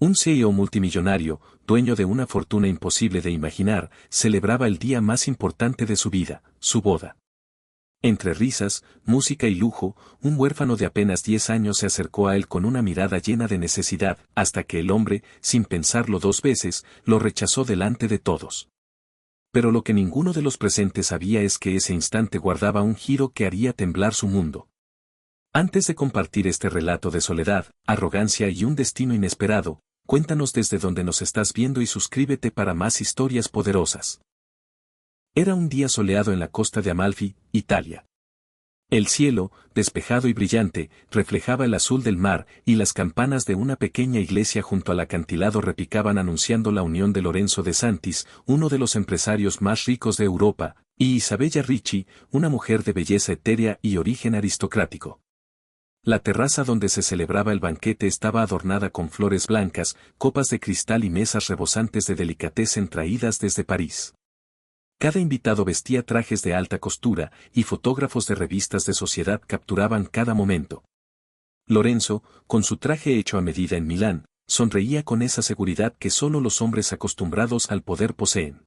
Un CEO multimillonario, dueño de una fortuna imposible de imaginar, celebraba el día más importante de su vida, su boda. Entre risas, música y lujo, un huérfano de apenas 10 años se acercó a él con una mirada llena de necesidad, hasta que el hombre, sin pensarlo 2 veces, lo rechazó delante de todos. Pero lo que ninguno de los presentes sabía es que ese instante guardaba un giro que haría temblar su mundo. Antes de compartir este relato de soledad, arrogancia y un destino inesperado, cuéntanos desde dónde nos estás viendo y suscríbete para más historias poderosas. Era un día soleado en la costa de Amalfi, Italia. El cielo, despejado y brillante, reflejaba el azul del mar y las campanas de una pequeña iglesia junto al acantilado repicaban anunciando la unión de Lorenzo de Santis, uno de los empresarios más ricos de Europa, y Isabella Ricci, una mujer de belleza etérea y origen aristocrático. La terraza donde se celebraba el banquete estaba adornada con flores blancas, copas de cristal y mesas rebosantes de delicatessen traídas desde París. Cada invitado vestía trajes de alta costura, y fotógrafos de revistas de sociedad capturaban cada momento. Lorenzo, con su traje hecho a medida en Milán, sonreía con esa seguridad que solo los hombres acostumbrados al poder poseen.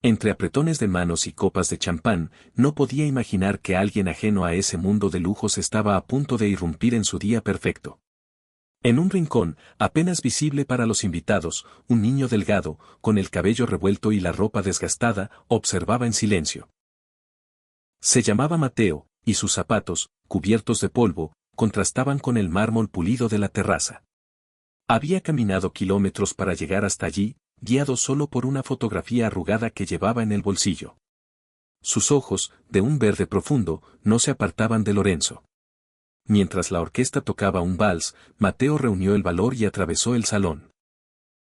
Entre apretones de manos y copas de champán, no podía imaginar que alguien ajeno a ese mundo de lujos estaba a punto de irrumpir en su día perfecto. En un rincón, apenas visible para los invitados, un niño delgado, con el cabello revuelto y la ropa desgastada, observaba en silencio. Se llamaba Mateo, y sus zapatos, cubiertos de polvo, contrastaban con el mármol pulido de la terraza. Había caminado kilómetros para llegar hasta allí, guiado solo por una fotografía arrugada que llevaba en el bolsillo. Sus ojos, de un verde profundo, no se apartaban de Lorenzo. Mientras la orquesta tocaba un vals, Mateo reunió el valor y atravesó el salón.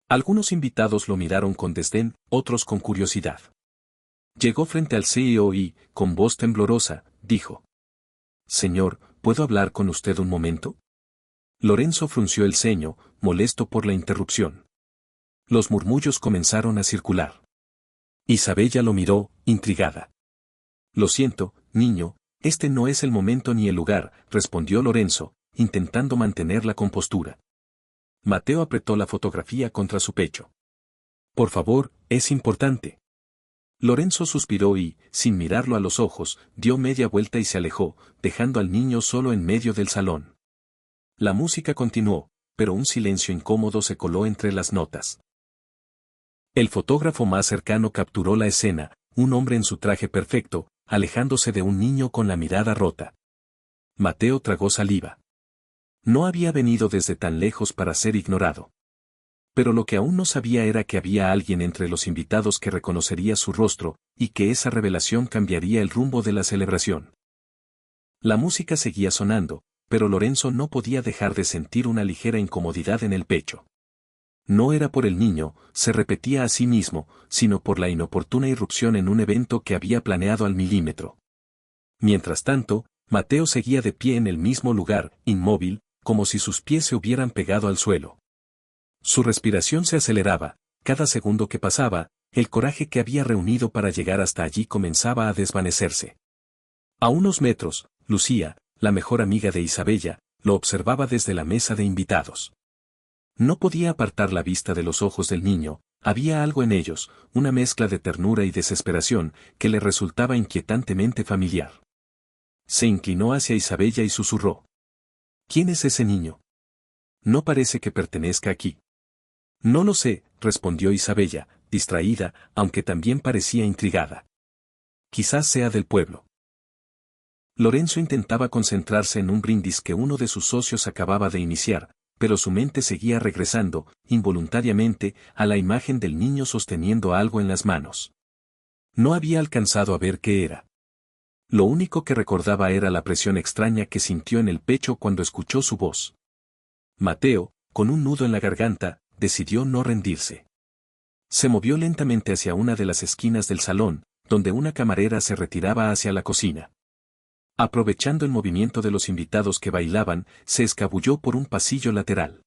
Algunos invitados lo miraron con desdén, otros con curiosidad. Llegó frente al CEO y, con voz temblorosa, dijo: «Señor, ¿puedo hablar con usted un momento?». Lorenzo frunció el ceño, molesto por la interrupción. Los murmullos comenzaron a circular. Isabella lo miró, intrigada. «Lo siento, niño, este no es el momento ni el lugar», respondió Lorenzo, intentando mantener la compostura. Mateo apretó la fotografía contra su pecho. «Por favor, es importante». Lorenzo suspiró y, sin mirarlo a los ojos, dio media vuelta y se alejó, dejando al niño solo en medio del salón. La música continuó, pero un silencio incómodo se coló entre las notas. El fotógrafo más cercano capturó la escena, un hombre en su traje perfecto, alejándose de un niño con la mirada rota. Mateo tragó saliva. No había venido desde tan lejos para ser ignorado. Pero lo que aún no sabía era que había alguien entre los invitados que reconocería su rostro, y que esa revelación cambiaría el rumbo de la celebración. La música seguía sonando, pero Lorenzo no podía dejar de sentir una ligera incomodidad en el pecho. No era por el niño, se repetía a sí mismo, sino por la inoportuna irrupción en un evento que había planeado al milímetro. Mientras tanto, Mateo seguía de pie en el mismo lugar, inmóvil, como si sus pies se hubieran pegado al suelo. Su respiración se aceleraba, cada segundo que pasaba, el coraje que había reunido para llegar hasta allí comenzaba a desvanecerse. A unos metros, Lucía, la mejor amiga de Isabella, lo observaba desde la mesa de invitados. No podía apartar la vista de los ojos del niño, había algo en ellos, una mezcla de ternura y desesperación, que le resultaba inquietantemente familiar. Se inclinó hacia Isabella y susurró: «¿Quién es ese niño? No parece que pertenezca aquí». «No lo sé», respondió Isabella, distraída, aunque también parecía intrigada. «Quizás sea del pueblo». Lorenzo intentaba concentrarse en un brindis que uno de sus socios acababa de iniciar, pero su mente seguía regresando, involuntariamente, a la imagen del niño sosteniendo algo en las manos. No había alcanzado a ver qué era. Lo único que recordaba era la presión extraña que sintió en el pecho cuando escuchó su voz. Mateo, con un nudo en la garganta, decidió no rendirse. Se movió lentamente hacia una de las esquinas del salón, donde una camarera se retiraba hacia la cocina. Aprovechando el movimiento de los invitados que bailaban, se escabulló por un pasillo lateral.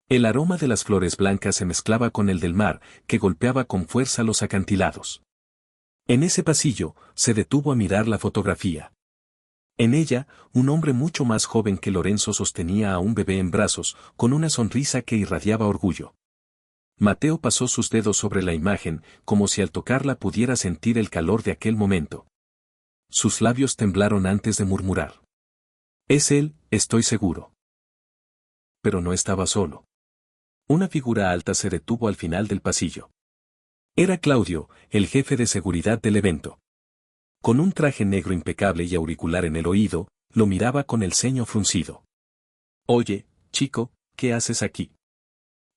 El aroma de las flores blancas se mezclaba con el del mar, que golpeaba con fuerza los acantilados. En ese pasillo, se detuvo a mirar la fotografía. En ella, un hombre mucho más joven que Lorenzo sostenía a un bebé en brazos, con una sonrisa que irradiaba orgullo. Mateo pasó sus dedos sobre la imagen, como si al tocarla pudiera sentir el calor de aquel momento. Sus labios temblaron antes de murmurar. Es él, estoy seguro. Pero no estaba solo. Una figura alta se detuvo al final del pasillo. Era Claudio, el jefe de seguridad del evento. Con un traje negro impecable y auricular en el oído, lo miraba con el ceño fruncido. Oye, chico, ¿qué haces aquí?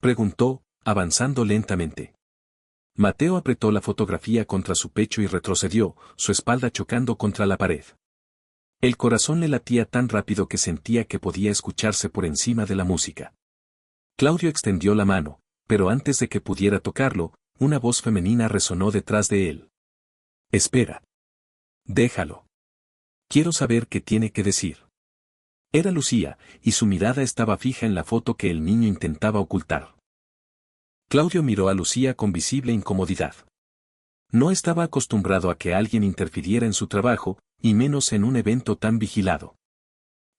Preguntó, avanzando lentamente. Mateo apretó la fotografía contra su pecho y retrocedió, su espalda chocando contra la pared. El corazón le latía tan rápido que sentía que podía escucharse por encima de la música. Claudio extendió la mano, pero antes de que pudiera tocarlo, una voz femenina resonó detrás de él. Espera. Déjalo. Quiero saber qué tiene que decir. Era Lucía, y su mirada estaba fija en la foto que el niño intentaba ocultar. Claudio miró a Lucía con visible incomodidad. No estaba acostumbrado a que alguien interfiriera en su trabajo, y menos en un evento tan vigilado.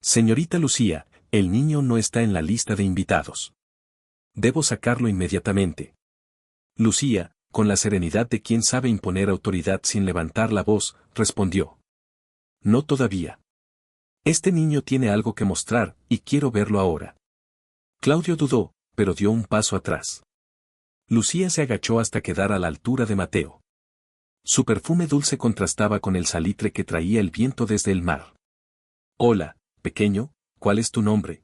Señorita Lucía, el niño no está en la lista de invitados. Debo sacarlo inmediatamente. Lucía, con la serenidad de quien sabe imponer autoridad sin levantar la voz, respondió. No todavía. Este niño tiene algo que mostrar, y quiero verlo ahora. Claudio dudó, pero dio un paso atrás. Lucía se agachó hasta quedar a la altura de Mateo. Su perfume dulce contrastaba con el salitre que traía el viento desde el mar. Hola, pequeño, ¿cuál es tu nombre?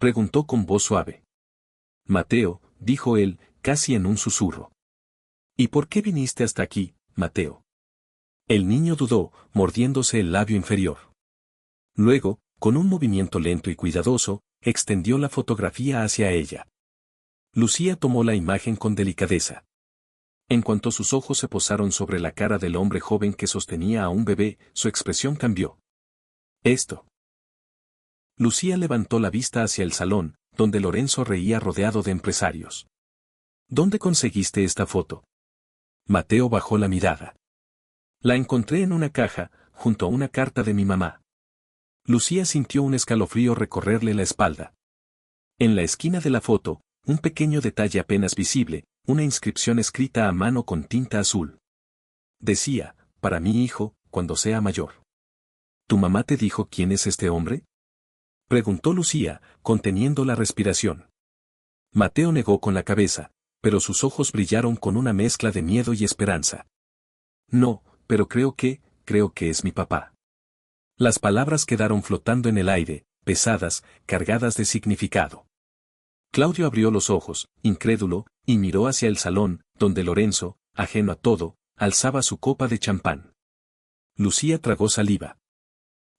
Preguntó con voz suave. Mateo, dijo él, casi en un susurro. ¿Y por qué viniste hasta aquí, Mateo? El niño dudó, mordiéndose el labio inferior. Luego, con un movimiento lento y cuidadoso, extendió la fotografía hacia ella. Lucía tomó la imagen con delicadeza. En cuanto sus ojos se posaron sobre la cara del hombre joven que sostenía a un bebé, su expresión cambió. Esto. Lucía levantó la vista hacia el salón, donde Lorenzo reía rodeado de empresarios. ¿Dónde conseguiste esta foto? Mateo bajó la mirada. La encontré en una caja, junto a una carta de mi mamá. Lucía sintió un escalofrío recorrerle la espalda. En la esquina de la foto, un pequeño detalle apenas visible, una inscripción escrita a mano con tinta azul. Decía, para mi hijo, cuando sea mayor. ¿Tu mamá te dijo quién es este hombre? Preguntó Lucía, conteniendo la respiración. Mateo negó con la cabeza, pero sus ojos brillaron con una mezcla de miedo y esperanza. No, pero creo que es mi papá. Las palabras quedaron flotando en el aire, pesadas, cargadas de significado. Claudio abrió los ojos, incrédulo, y miró hacia el salón, donde Lorenzo, ajeno a todo, alzaba su copa de champán. Lucía tragó saliva.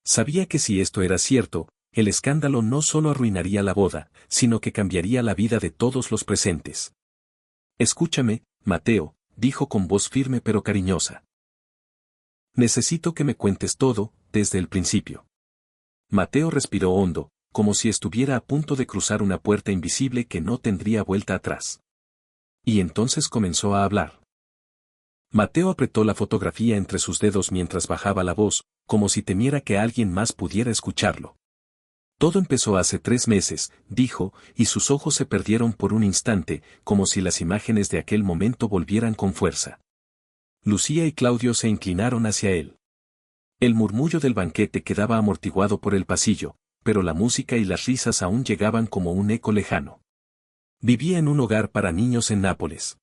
Sabía que si esto era cierto, el escándalo no solo arruinaría la boda, sino que cambiaría la vida de todos los presentes. Escúchame, Mateo, dijo con voz firme pero cariñosa. Necesito que me cuentes todo, desde el principio. Mateo respiró hondo, como si estuviera a punto de cruzar una puerta invisible que no tendría vuelta atrás. Y entonces comenzó a hablar. Mateo apretó la fotografía entre sus dedos mientras bajaba la voz, como si temiera que alguien más pudiera escucharlo. Todo empezó hace 3 meses, dijo, y sus ojos se perdieron por un instante, como si las imágenes de aquel momento volvieran con fuerza. Lucía y Claudio se inclinaron hacia él. El murmullo del banquete quedaba amortiguado por el pasillo, pero la música y las risas aún llegaban como un eco lejano. Vivía en un hogar para niños en Nápoles.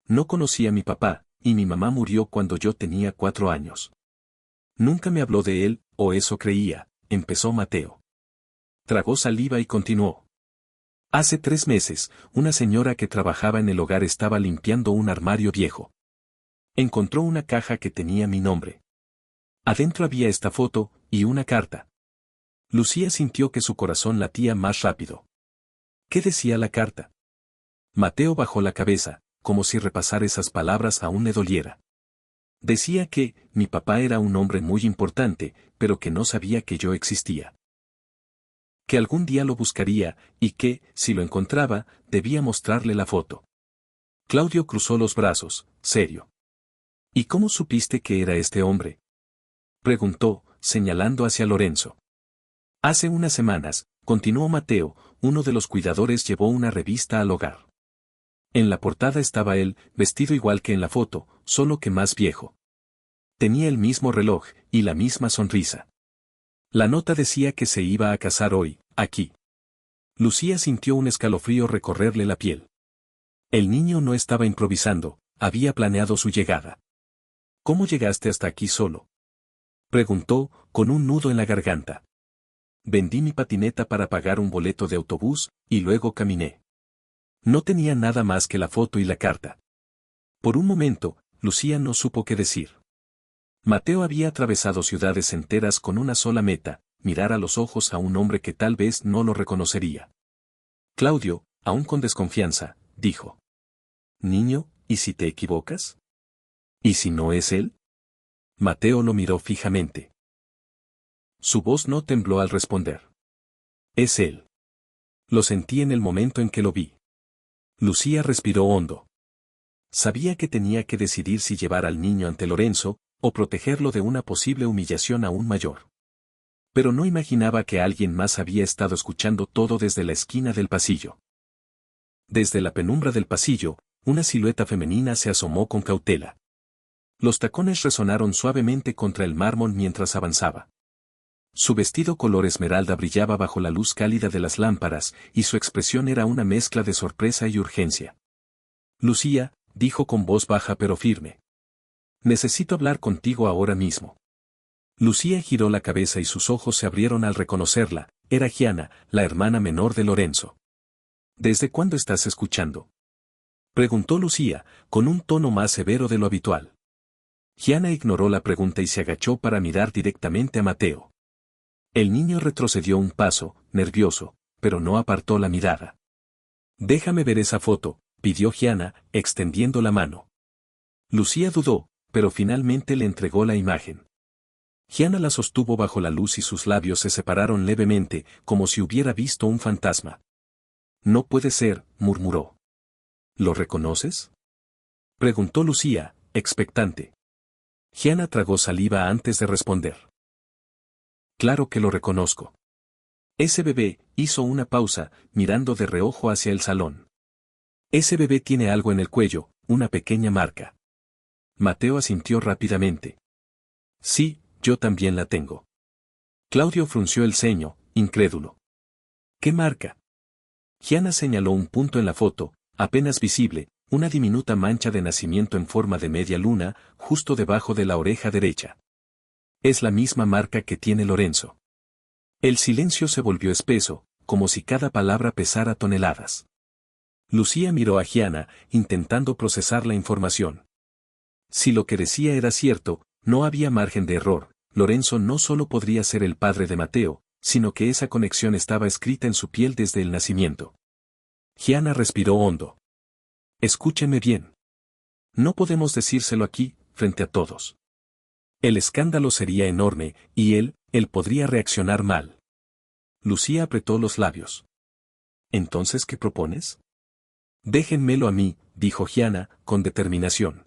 No conocí a mi papá, y mi mamá murió cuando yo tenía 4 años. Nunca me habló de él, o eso creía, empezó Mateo. Tragó saliva y continuó. Hace 3 meses, una señora que trabajaba en el hogar estaba limpiando un armario viejo. Encontró una caja que tenía mi nombre. Adentro había esta foto, y una carta. Lucía sintió que su corazón latía más rápido. ¿Qué decía la carta? Mateo bajó la cabeza, como si repasar esas palabras aún le doliera. Decía que, mi papá era un hombre muy importante, pero que no sabía que yo existía. Que algún día lo buscaría, y que, si lo encontraba, debía mostrarle la foto. Claudio cruzó los brazos, serio. ¿Y cómo supiste que era este hombre? Preguntó, señalando hacia Lorenzo. Hace unas semanas, continuó Mateo, uno de los cuidadores llevó una revista al hogar. En la portada estaba él, vestido igual que en la foto, solo que más viejo. Tenía el mismo reloj, y la misma sonrisa. La nota decía que se iba a casar hoy, aquí. Lucía sintió un escalofrío recorrerle la piel. El niño no estaba improvisando, había planeado su llegada. ¿Cómo llegaste hasta aquí solo?, preguntó, con un nudo en la garganta. Vendí mi patineta para pagar un boleto de autobús, y luego caminé. No tenía nada más que la foto y la carta. Por un momento, Lucía no supo qué decir. Mateo había atravesado ciudades enteras con una sola meta, mirar a los ojos a un hombre que tal vez no lo reconocería. Claudio, aún con desconfianza, dijo. Niño, ¿y si te equivocas? ¿Y si no es él? Mateo lo miró fijamente. Su voz no tembló al responder. Es él. Lo sentí en el momento en que lo vi. Lucía respiró hondo. Sabía que tenía que decidir si llevar al niño ante Lorenzo, o protegerlo de una posible humillación aún mayor. Pero no imaginaba que alguien más había estado escuchando todo desde la esquina del pasillo. Desde la penumbra del pasillo, una silueta femenina se asomó con cautela. Los tacones resonaron suavemente contra el mármol mientras avanzaba. Su vestido color esmeralda brillaba bajo la luz cálida de las lámparas, y su expresión era una mezcla de sorpresa y urgencia. Lucía, dijo con voz baja pero firme. Necesito hablar contigo ahora mismo. Lucía giró la cabeza y sus ojos se abrieron al reconocerla, era Gianna, la hermana menor de Lorenzo. ¿Desde cuándo estás escuchando?, preguntó Lucía, con un tono más severo de lo habitual. Gianna ignoró la pregunta y se agachó para mirar directamente a Mateo. El niño retrocedió un paso, nervioso, pero no apartó la mirada. Déjame ver esa foto, pidió Gianna, extendiendo la mano. Lucía dudó, pero finalmente le entregó la imagen. Gianna la sostuvo bajo la luz y sus labios se separaron levemente, como si hubiera visto un fantasma. No puede ser, murmuró. ¿Lo reconoces?, preguntó Lucía, expectante. Gianna tragó saliva antes de responder. Claro que lo reconozco. Ese bebé, hizo una pausa, mirando de reojo hacia el salón. Ese bebé tiene algo en el cuello, una pequeña marca. Mateo asintió rápidamente. Sí, yo también la tengo. Claudio frunció el ceño, incrédulo. ¿Qué marca? Gianna señaló un punto en la foto, apenas visible, una diminuta mancha de nacimiento en forma de media luna, justo debajo de la oreja derecha. Es la misma marca que tiene Lorenzo. El silencio se volvió espeso, como si cada palabra pesara toneladas. Lucía miró a Gianna, intentando procesar la información. Si lo que decía era cierto, no había margen de error. Lorenzo no solo podría ser el padre de Mateo, sino que esa conexión estaba escrita en su piel desde el nacimiento. Gianna respiró hondo. Escúcheme bien. No podemos decírselo aquí, frente a todos. El escándalo sería enorme, y él podría reaccionar mal. Lucía apretó los labios. ¿Entonces qué propones? Déjenmelo a mí, dijo Gianna, con determinación.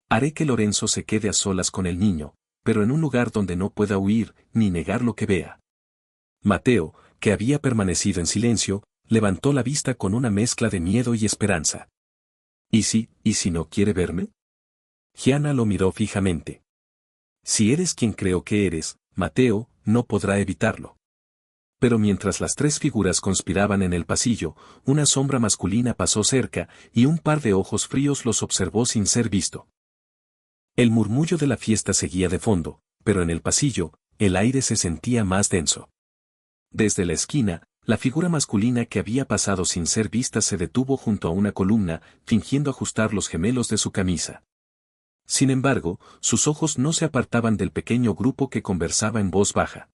Haré que Lorenzo se quede a solas con el niño, pero en un lugar donde no pueda huir, ni negar lo que vea. Mateo, que había permanecido en silencio, levantó la vista con una mezcla de miedo y esperanza. ¿Y si no quiere verme? Gianna lo miró fijamente. Si eres quien creo que eres, Mateo, no podrá evitarlo. Pero mientras las tres figuras conspiraban en el pasillo, una sombra masculina pasó cerca, y un par de ojos fríos los observó sin ser visto. El murmullo de la fiesta seguía de fondo, pero en el pasillo, el aire se sentía más denso. Desde la esquina, la figura masculina que había pasado sin ser vista se detuvo junto a una columna, fingiendo ajustar los gemelos de su camisa. Sin embargo, sus ojos no se apartaban del pequeño grupo que conversaba en voz baja.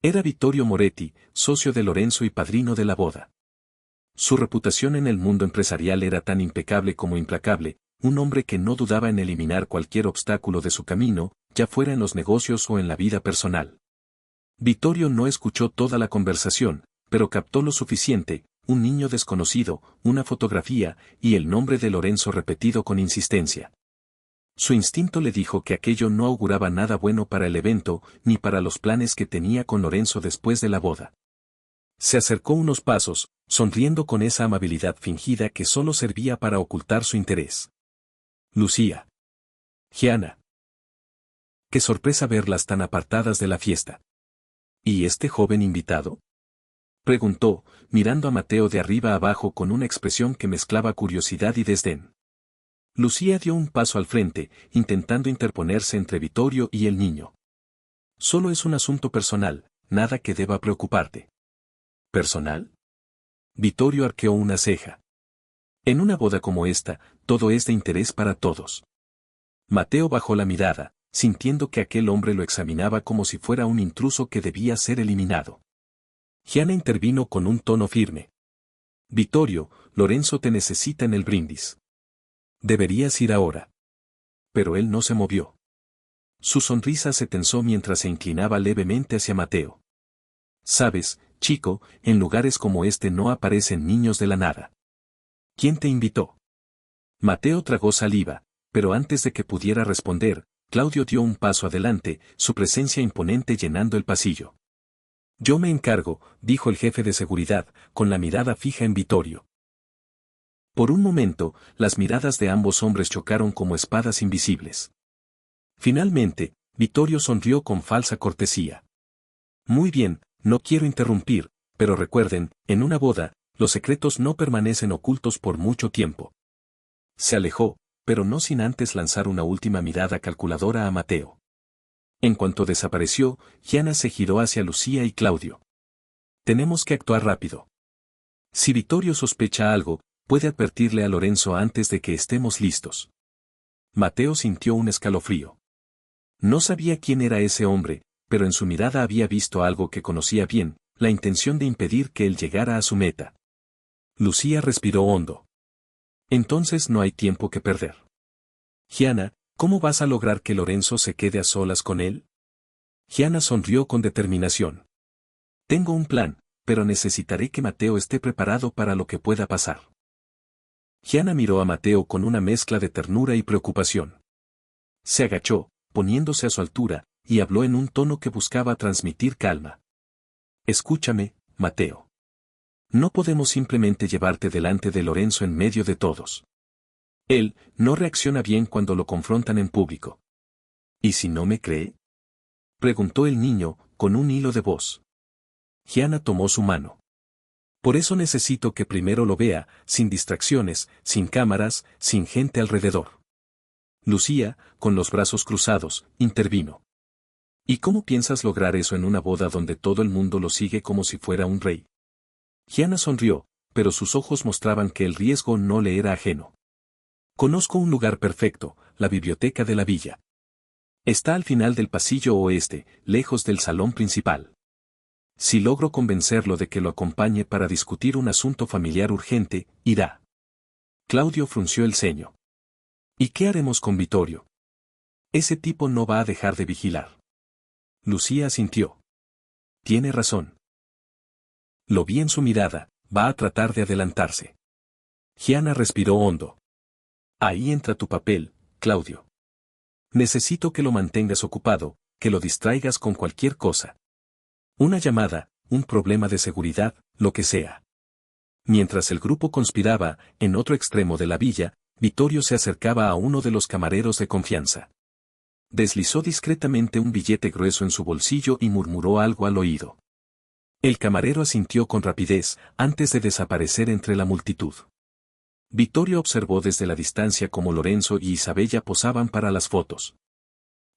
Era Vittorio Moretti, socio de Lorenzo y padrino de la boda. Su reputación en el mundo empresarial era tan impecable como implacable, un hombre que no dudaba en eliminar cualquier obstáculo de su camino, ya fuera en los negocios o en la vida personal. Vittorio no escuchó toda la conversación, pero captó lo suficiente: un niño desconocido, una fotografía, y el nombre de Lorenzo repetido con insistencia. Su instinto le dijo que aquello no auguraba nada bueno para el evento, ni para los planes que tenía con Lorenzo después de la boda. Se acercó unos pasos, sonriendo con esa amabilidad fingida que solo servía para ocultar su interés. Lucía. Gianna. Qué sorpresa verlas tan apartadas de la fiesta. ¿Y este joven invitado? Preguntó, mirando a Mateo de arriba abajo con una expresión que mezclaba curiosidad y desdén. Lucía dio un paso al frente, intentando interponerse entre Vittorio y el niño. Solo es un asunto personal, nada que deba preocuparte. ¿Personal? Vittorio arqueó una ceja. En una boda como esta, todo es de interés para todos. Mateo bajó la mirada, sintiendo que aquel hombre lo examinaba como si fuera un intruso que debía ser eliminado. Gianna intervino con un tono firme. Vittorio, Lorenzo te necesita en el brindis. Deberías ir ahora. Pero él no se movió. Su sonrisa se tensó mientras se inclinaba levemente hacia Mateo. Sabes, chico, en lugares como este no aparecen niños de la nada. ¿Quién te invitó? Mateo tragó saliva, pero antes de que pudiera responder, Claudio dio un paso adelante, su presencia imponente llenando el pasillo. Yo me encargo, dijo el jefe de seguridad, con la mirada fija en Vittorio. Por un momento, las miradas de ambos hombres chocaron como espadas invisibles. Finalmente, Vittorio sonrió con falsa cortesía. Muy bien, no quiero interrumpir, pero recuerden, en una boda, los secretos no permanecen ocultos por mucho tiempo. Se alejó, pero no sin antes lanzar una última mirada calculadora a Mateo. En cuanto desapareció, Gianna se giró hacia Lucía y Claudio. Tenemos que actuar rápido. Si Vittorio sospecha algo, puede advertirle a Lorenzo antes de que estemos listos. Mateo sintió un escalofrío. No sabía quién era ese hombre, pero en su mirada había visto algo que conocía bien, la intención de impedir que él llegara a su meta. Lucía respiró hondo. Entonces no hay tiempo que perder. Gianna, ¿cómo vas a lograr que Lorenzo se quede a solas con él? Gianna sonrió con determinación. Tengo un plan, pero necesitaré que Mateo esté preparado para lo que pueda pasar. Gianna miró a Mateo con una mezcla de ternura y preocupación. Se agachó, poniéndose a su altura, y habló en un tono que buscaba transmitir calma. Escúchame, Mateo. No podemos simplemente llevarte delante de Lorenzo en medio de todos. Él no reacciona bien cuando lo confrontan en público. ¿Y si no me cree? Preguntó el niño, con un hilo de voz. Gianna tomó su mano. Por eso necesito que primero lo vea, sin distracciones, sin cámaras, sin gente alrededor. Lucía, con los brazos cruzados, intervino. ¿Y cómo piensas lograr eso en una boda donde todo el mundo lo sigue como si fuera un rey? Gianna sonrió, pero sus ojos mostraban que el riesgo no le era ajeno. Conozco un lugar perfecto, la biblioteca de la villa. Está al final del pasillo oeste, lejos del salón principal. Si logro convencerlo de que lo acompañe para discutir un asunto familiar urgente, irá. Claudio frunció el ceño. ¿Y qué haremos con Vittorio? Ese tipo no va a dejar de vigilar. Lucía asintió. Tiene razón. Lo vi en su mirada, va a tratar de adelantarse. Gianna respiró hondo. Ahí entra tu papel, Claudio. Necesito que lo mantengas ocupado, que lo distraigas con cualquier cosa. Una llamada, un problema de seguridad, lo que sea. Mientras el grupo conspiraba, en otro extremo de la villa, Vittorio se acercaba a uno de los camareros de confianza. Deslizó discretamente un billete grueso en su bolsillo y murmuró algo al oído. El camarero asintió con rapidez, antes de desaparecer entre la multitud. Vittorio observó desde la distancia cómo Lorenzo y Isabella posaban para las fotos.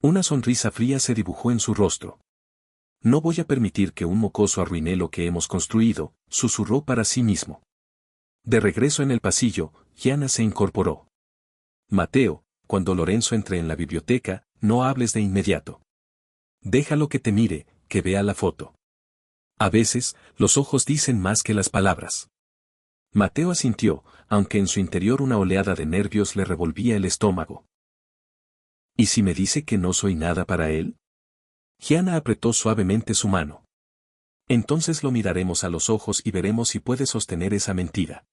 Una sonrisa fría se dibujó en su rostro. No voy a permitir que un mocoso arruine lo que hemos construido, susurró para sí mismo. De regreso en el pasillo, Gianna se incorporó. Mateo, cuando Lorenzo entre en la biblioteca, no hables de inmediato. Déjalo que te mire, que vea la foto. A veces, los ojos dicen más que las palabras. Mateo asintió, aunque en su interior una oleada de nervios le revolvía el estómago. ¿Y si me dice que no soy nada para él? Gianna apretó suavemente su mano. Entonces lo miraremos a los ojos y veremos si puede sostener esa mentira.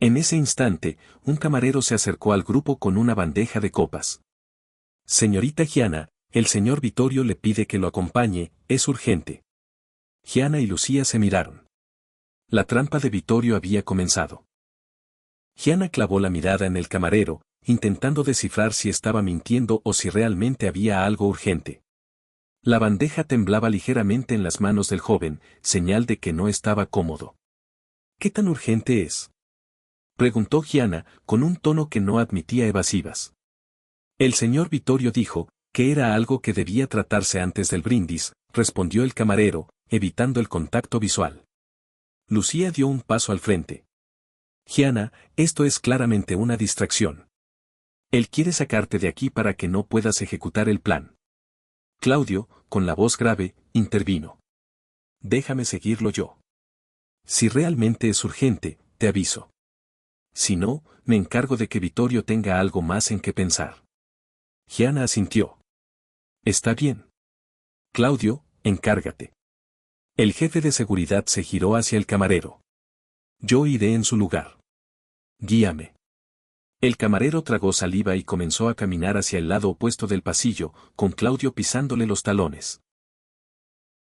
En ese instante, un camarero se acercó al grupo con una bandeja de copas. Señorita Gianna, el señor Vittorio le pide que lo acompañe, es urgente. Gianna y Lucía se miraron. La trampa de Vittorio había comenzado. Gianna clavó la mirada en el camarero, intentando descifrar si estaba mintiendo o si realmente había algo urgente. La bandeja temblaba ligeramente en las manos del joven, señal de que no estaba cómodo. ¿Qué tan urgente es?, preguntó Gianna, con un tono que no admitía evasivas. El señor Vittorio dijo que era algo que debía tratarse antes del brindis, respondió el camarero, evitando el contacto visual. Lucía dio un paso al frente. Gianna, esto es claramente una distracción. Él quiere sacarte de aquí para que no puedas ejecutar el plan. Claudio, con la voz grave, intervino. Déjame seguirlo yo. Si realmente es urgente, te aviso. Si no, me encargo de que Vittorio tenga algo más en qué pensar. Gianna asintió. Está bien. Claudio, encárgate. El jefe de seguridad se giró hacia el camarero. Yo iré en su lugar. Guíame. El camarero tragó saliva y comenzó a caminar hacia el lado opuesto del pasillo, con Claudio pisándole los talones.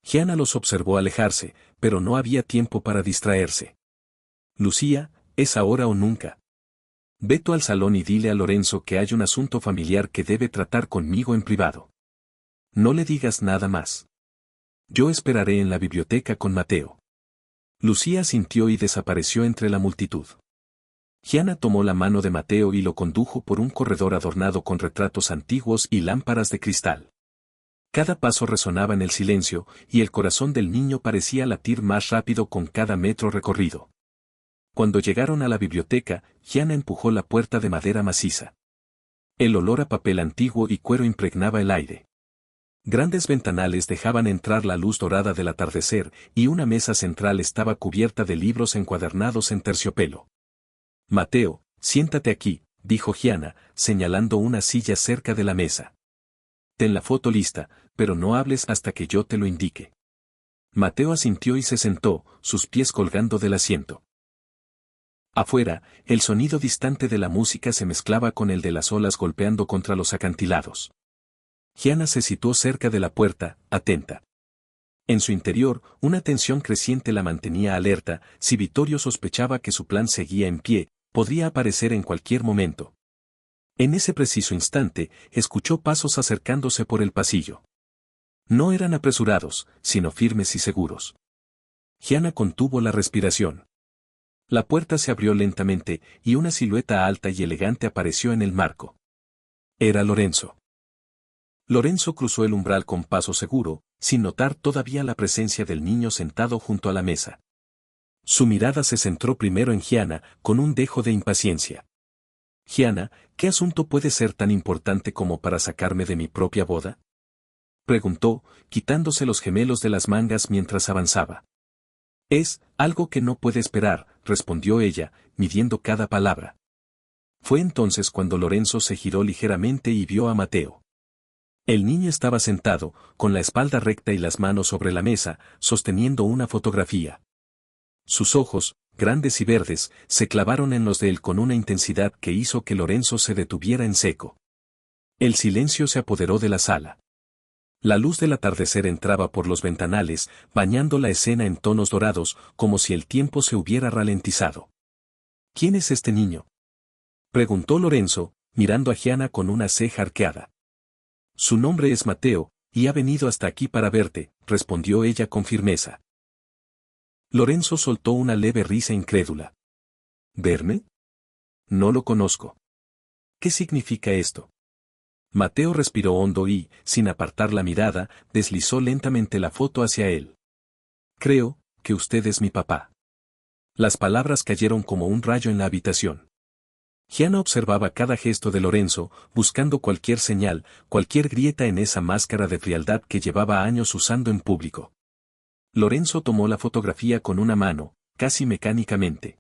Gianna los observó alejarse, pero no había tiempo para distraerse. Lucía, es ahora o nunca. Ve tú al salón y dile a Lorenzo que hay un asunto familiar que debe tratar conmigo en privado. No le digas nada más. Yo esperaré en la biblioteca con Mateo. Lucía asintió y desapareció entre la multitud. Gianna tomó la mano de Mateo y lo condujo por un corredor adornado con retratos antiguos y lámparas de cristal. Cada paso resonaba en el silencio, y el corazón del niño parecía latir más rápido con cada metro recorrido. Cuando llegaron a la biblioteca, Gianna empujó la puerta de madera maciza. El olor a papel antiguo y cuero impregnaba el aire. Grandes ventanales dejaban entrar la luz dorada del atardecer, y una mesa central estaba cubierta de libros encuadernados en terciopelo. Mateo, siéntate aquí, dijo Gianna, señalando una silla cerca de la mesa. Ten la foto lista, pero no hables hasta que yo te lo indique. Mateo asintió y se sentó, sus pies colgando del asiento. Afuera, el sonido distante de la música se mezclaba con el de las olas golpeando contra los acantilados. Gianna se situó cerca de la puerta, atenta. En su interior, una tensión creciente la mantenía alerta. Si Vittorio sospechaba que su plan seguía en pie, podría aparecer en cualquier momento. En ese preciso instante, escuchó pasos acercándose por el pasillo. No eran apresurados, sino firmes y seguros. Gianna contuvo la respiración. La puerta se abrió lentamente, y una silueta alta y elegante apareció en el marco. Era Lorenzo. Lorenzo cruzó el umbral con paso seguro, sin notar todavía la presencia del niño sentado junto a la mesa. Su mirada se centró primero en Gianna, con un dejo de impaciencia. Gianna, ¿qué asunto puede ser tan importante como para sacarme de mi propia boda?, preguntó, quitándose los gemelos de las mangas mientras avanzaba. Es algo que no puede esperar, respondió ella, midiendo cada palabra. Fue entonces cuando Lorenzo se giró ligeramente y vio a Mateo. El niño estaba sentado, con la espalda recta y las manos sobre la mesa, sosteniendo una fotografía. Sus ojos, grandes y verdes, se clavaron en los de él con una intensidad que hizo que Lorenzo se detuviera en seco. El silencio se apoderó de la sala. La luz del atardecer entraba por los ventanales, bañando la escena en tonos dorados, como si el tiempo se hubiera ralentizado. ¿Quién es este niño?, preguntó Lorenzo, mirando a Gianna con una ceja arqueada. Su nombre es Mateo, y ha venido hasta aquí para verte, respondió ella con firmeza. Lorenzo soltó una leve risa incrédula. ¿Verme? No lo conozco. ¿Qué significa esto? Mateo respiró hondo y, sin apartar la mirada, deslizó lentamente la foto hacia él. Creo que usted es mi papá. Las palabras cayeron como un rayo en la habitación. Gianna observaba cada gesto de Lorenzo, buscando cualquier señal, cualquier grieta en esa máscara de frialdad que llevaba años usando en público. Lorenzo tomó la fotografía con una mano, casi mecánicamente.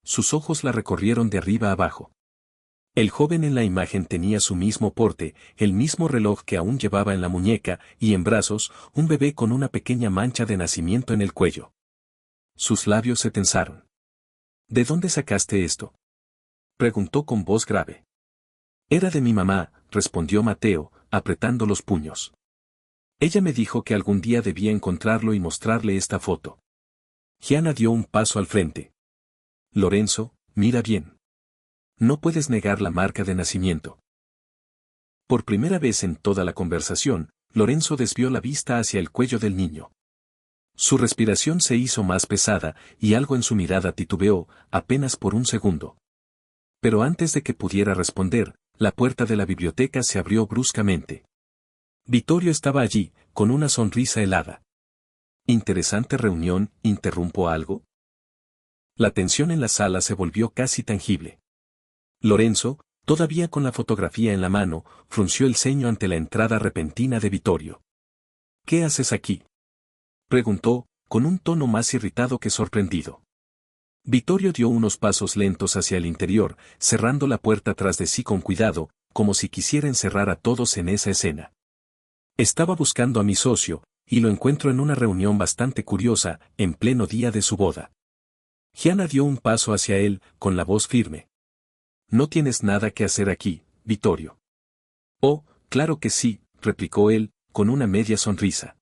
Sus ojos la recorrieron de arriba a abajo. El joven en la imagen tenía su mismo porte, el mismo reloj que aún llevaba en la muñeca, y en brazos, un bebé con una pequeña mancha de nacimiento en el cuello. Sus labios se tensaron. ¿De dónde sacaste esto?, preguntó con voz grave. Era de mi mamá, respondió Mateo, apretando los puños. Ella me dijo que algún día debía encontrarlo y mostrarle esta foto. Gianna dio un paso al frente. Lorenzo, mira bien. No puedes negar la marca de nacimiento. Por primera vez en toda la conversación, Lorenzo desvió la vista hacia el cuello del niño. Su respiración se hizo más pesada, y algo en su mirada titubeó, apenas por un segundo. Pero antes de que pudiera responder, la puerta de la biblioteca se abrió bruscamente. Vittorio estaba allí, con una sonrisa helada. ¿Interesante reunión? ¿Interrumpo algo? La tensión en la sala se volvió casi tangible. Lorenzo, todavía con la fotografía en la mano, frunció el ceño ante la entrada repentina de Vittorio. ¿Qué haces aquí?, preguntó, con un tono más irritado que sorprendido. Vittorio dio unos pasos lentos hacia el interior, cerrando la puerta tras de sí con cuidado, como si quisiera encerrar a todos en esa escena. Estaba buscando a mi socio, y lo encuentro en una reunión bastante curiosa, en pleno día de su boda. Gianna dio un paso hacia él, con la voz firme. No tienes nada que hacer aquí, Vittorio. Oh, claro que sí, replicó él, con una media sonrisa.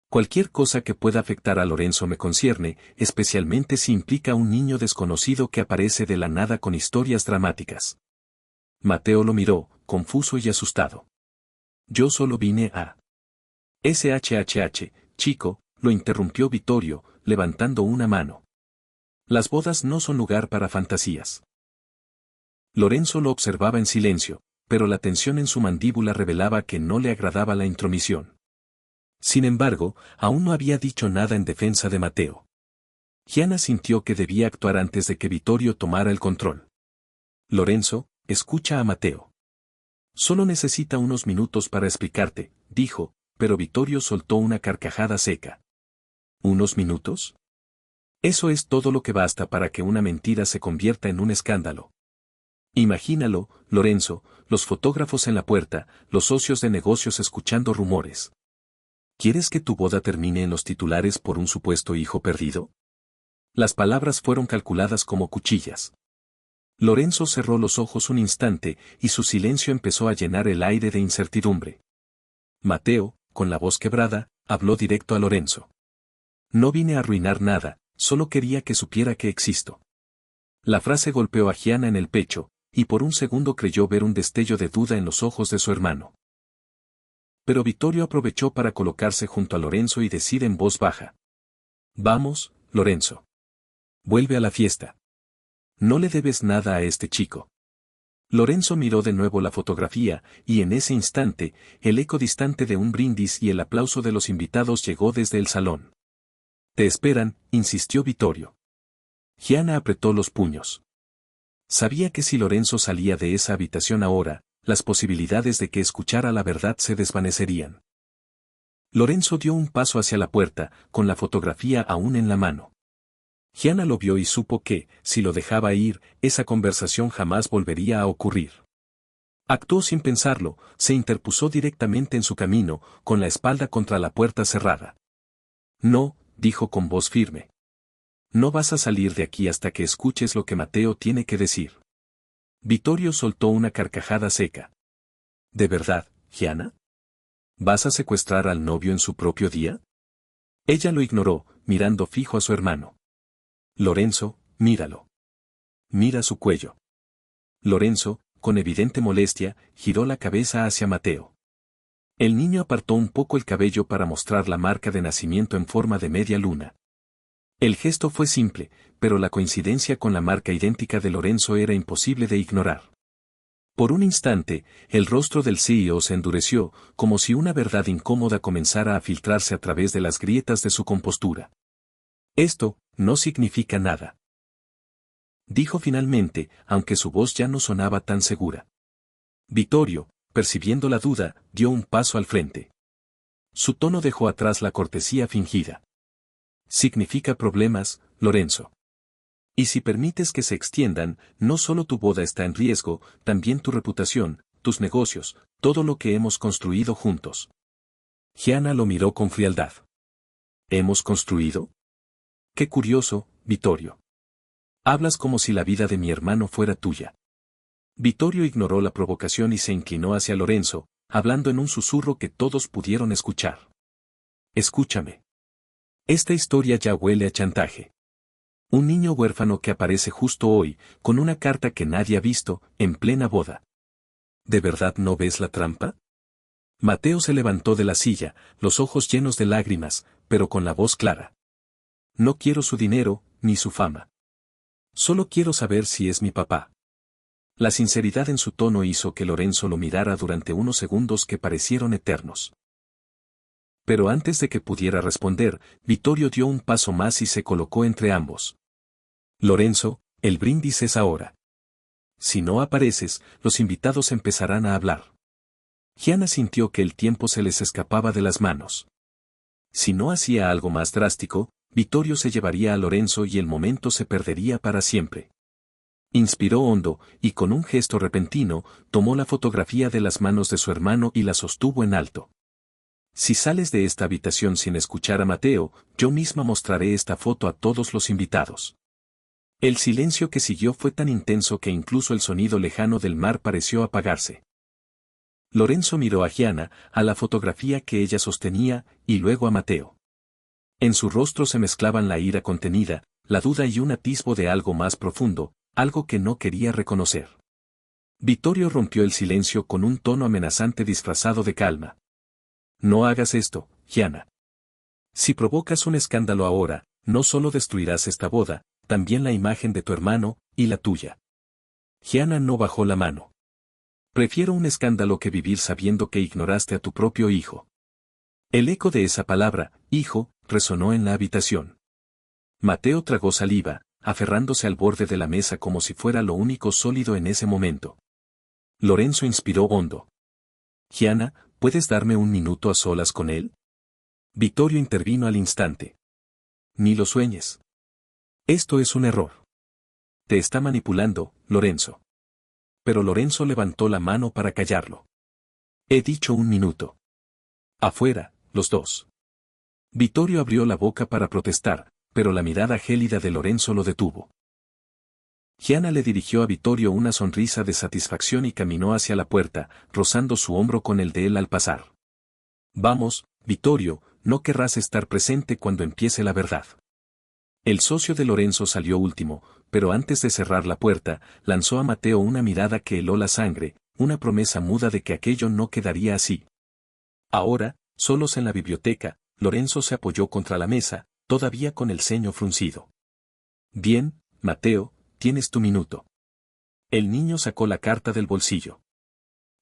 Cualquier cosa que pueda afectar a Lorenzo me concierne, especialmente si implica a un niño desconocido que aparece de la nada con historias dramáticas. Mateo lo miró, confuso y asustado. Yo solo vine a... SHHH, chico, lo interrumpió Vittorio, levantando una mano. Las bodas no son lugar para fantasías. Lorenzo lo observaba en silencio, pero la tensión en su mandíbula revelaba que no le agradaba la intromisión. Sin embargo, aún no había dicho nada en defensa de Mateo. Gianna sintió que debía actuar antes de que Vittorio tomara el control. Lorenzo, escucha a Mateo. Solo necesita unos minutos para explicarte, dijo, pero Vittorio soltó una carcajada seca. ¿Unos minutos? Eso es todo lo que basta para que una mentira se convierta en un escándalo. Imagínalo, Lorenzo, los fotógrafos en la puerta, los socios de negocios escuchando rumores. ¿Quieres que tu boda termine en los titulares por un supuesto hijo perdido? Las palabras fueron calculadas como cuchillas. Lorenzo cerró los ojos un instante, y su silencio empezó a llenar el aire de incertidumbre. Mateo, con la voz quebrada, habló directo a Lorenzo. No vine a arruinar nada, solo quería que supiera que existo. La frase golpeó a Gianna en el pecho, y por un segundo creyó ver un destello de duda en los ojos de su hermano. Pero Vittorio aprovechó para colocarse junto a Lorenzo y decir en voz baja. Vamos, Lorenzo. Vuelve a la fiesta. No le debes nada a este chico. Lorenzo miró de nuevo la fotografía, y en ese instante, el eco distante de un brindis y el aplauso de los invitados llegó desde el salón. Te esperan, insistió Vittorio. Gianna apretó los puños. Sabía que si Lorenzo salía de esa habitación ahora, las posibilidades de que escuchara la verdad se desvanecerían. Lorenzo dio un paso hacia la puerta, con la fotografía aún en la mano. Gianna lo vio y supo que, si lo dejaba ir, esa conversación jamás volvería a ocurrir. Actuó sin pensarlo, se interpuso directamente en su camino, con la espalda contra la puerta cerrada. No, dijo con voz firme. No vas a salir de aquí hasta que escuches lo que Mateo tiene que decir. Vittorio soltó una carcajada seca. ¿De verdad, Gianna? ¿Vas a secuestrar al novio en su propio día? Ella lo ignoró, mirando fijo a su hermano. Lorenzo, míralo. Mira su cuello. Lorenzo, con evidente molestia, giró la cabeza hacia Mateo. El niño apartó un poco el cabello para mostrar la marca de nacimiento en forma de media luna. El gesto fue simple, pero la coincidencia con la marca idéntica de Lorenzo era imposible de ignorar. Por un instante, el rostro del CEO se endureció, como si una verdad incómoda comenzara a filtrarse a través de las grietas de su compostura. Esto no significa nada, dijo finalmente, aunque su voz ya no sonaba tan segura. Vittorio, percibiendo la duda, dio un paso al frente. Su tono dejó atrás la cortesía fingida. Significa problemas, Lorenzo. Y si permites que se extiendan, no solo tu boda está en riesgo, también tu reputación, tus negocios, todo lo que hemos construido juntos. Gianna lo miró con frialdad. ¿Hemos construido? Qué curioso, Vittorio. Hablas como si la vida de mi hermano fuera tuya. Vittorio ignoró la provocación y se inclinó hacia Lorenzo, hablando en un susurro que todos pudieron escuchar. Escúchame. Esta historia ya huele a chantaje. Un niño huérfano que aparece justo hoy, con una carta que nadie ha visto, en plena boda. ¿De verdad no ves la trampa? Mateo se levantó de la silla, los ojos llenos de lágrimas, pero con la voz clara. No quiero su dinero, ni su fama. Solo quiero saber si es mi papá. La sinceridad en su tono hizo que Lorenzo lo mirara durante unos segundos que parecieron eternos. Pero antes de que pudiera responder, Vittorio dio un paso más y se colocó entre ambos. Lorenzo, el brindis es ahora. Si no apareces, los invitados empezarán a hablar. Gianna sintió que el tiempo se les escapaba de las manos. Si no hacía algo más drástico, Vittorio se llevaría a Lorenzo y el momento se perdería para siempre. Inspiró hondo, y con un gesto repentino, tomó la fotografía de las manos de su hermano y la sostuvo en alto. Si sales de esta habitación sin escuchar a Mateo, yo misma mostraré esta foto a todos los invitados. El silencio que siguió fue tan intenso que incluso el sonido lejano del mar pareció apagarse. Lorenzo miró a Gianna, a la fotografía que ella sostenía, y luego a Mateo. En su rostro se mezclaban la ira contenida, la duda y un atisbo de algo más profundo, algo que no quería reconocer. Vittorio rompió el silencio con un tono amenazante disfrazado de calma. No hagas esto, Gianna. Si provocas un escándalo ahora, no solo destruirás esta boda, también la imagen de tu hermano, y la tuya. Gianna no bajó la mano. Prefiero un escándalo que vivir sabiendo que ignoraste a tu propio hijo. El eco de esa palabra, hijo, resonó en la habitación. Mateo tragó saliva, aferrándose al borde de la mesa como si fuera lo único sólido en ese momento. Lorenzo inspiró hondo. Gianna, ¿puedes darme un minuto a solas con él? Vittorio intervino al instante. Ni lo sueñes. Esto es un error. Te está manipulando, Lorenzo. Pero Lorenzo levantó la mano para callarlo. He dicho un minuto. Afuera, los dos. Vittorio abrió la boca para protestar, pero la mirada gélida de Lorenzo lo detuvo. Gianna le dirigió a Vittorio una sonrisa de satisfacción y caminó hacia la puerta, rozando su hombro con el de él al pasar. Vamos, Vittorio, no querrás estar presente cuando empiece la verdad. El socio de Lorenzo salió último, pero antes de cerrar la puerta, lanzó a Mateo una mirada que heló la sangre, una promesa muda de que aquello no quedaría así. Ahora, solos en la biblioteca, Lorenzo se apoyó contra la mesa, todavía con el ceño fruncido. Bien, Mateo, tienes tu minuto. El niño sacó la carta del bolsillo.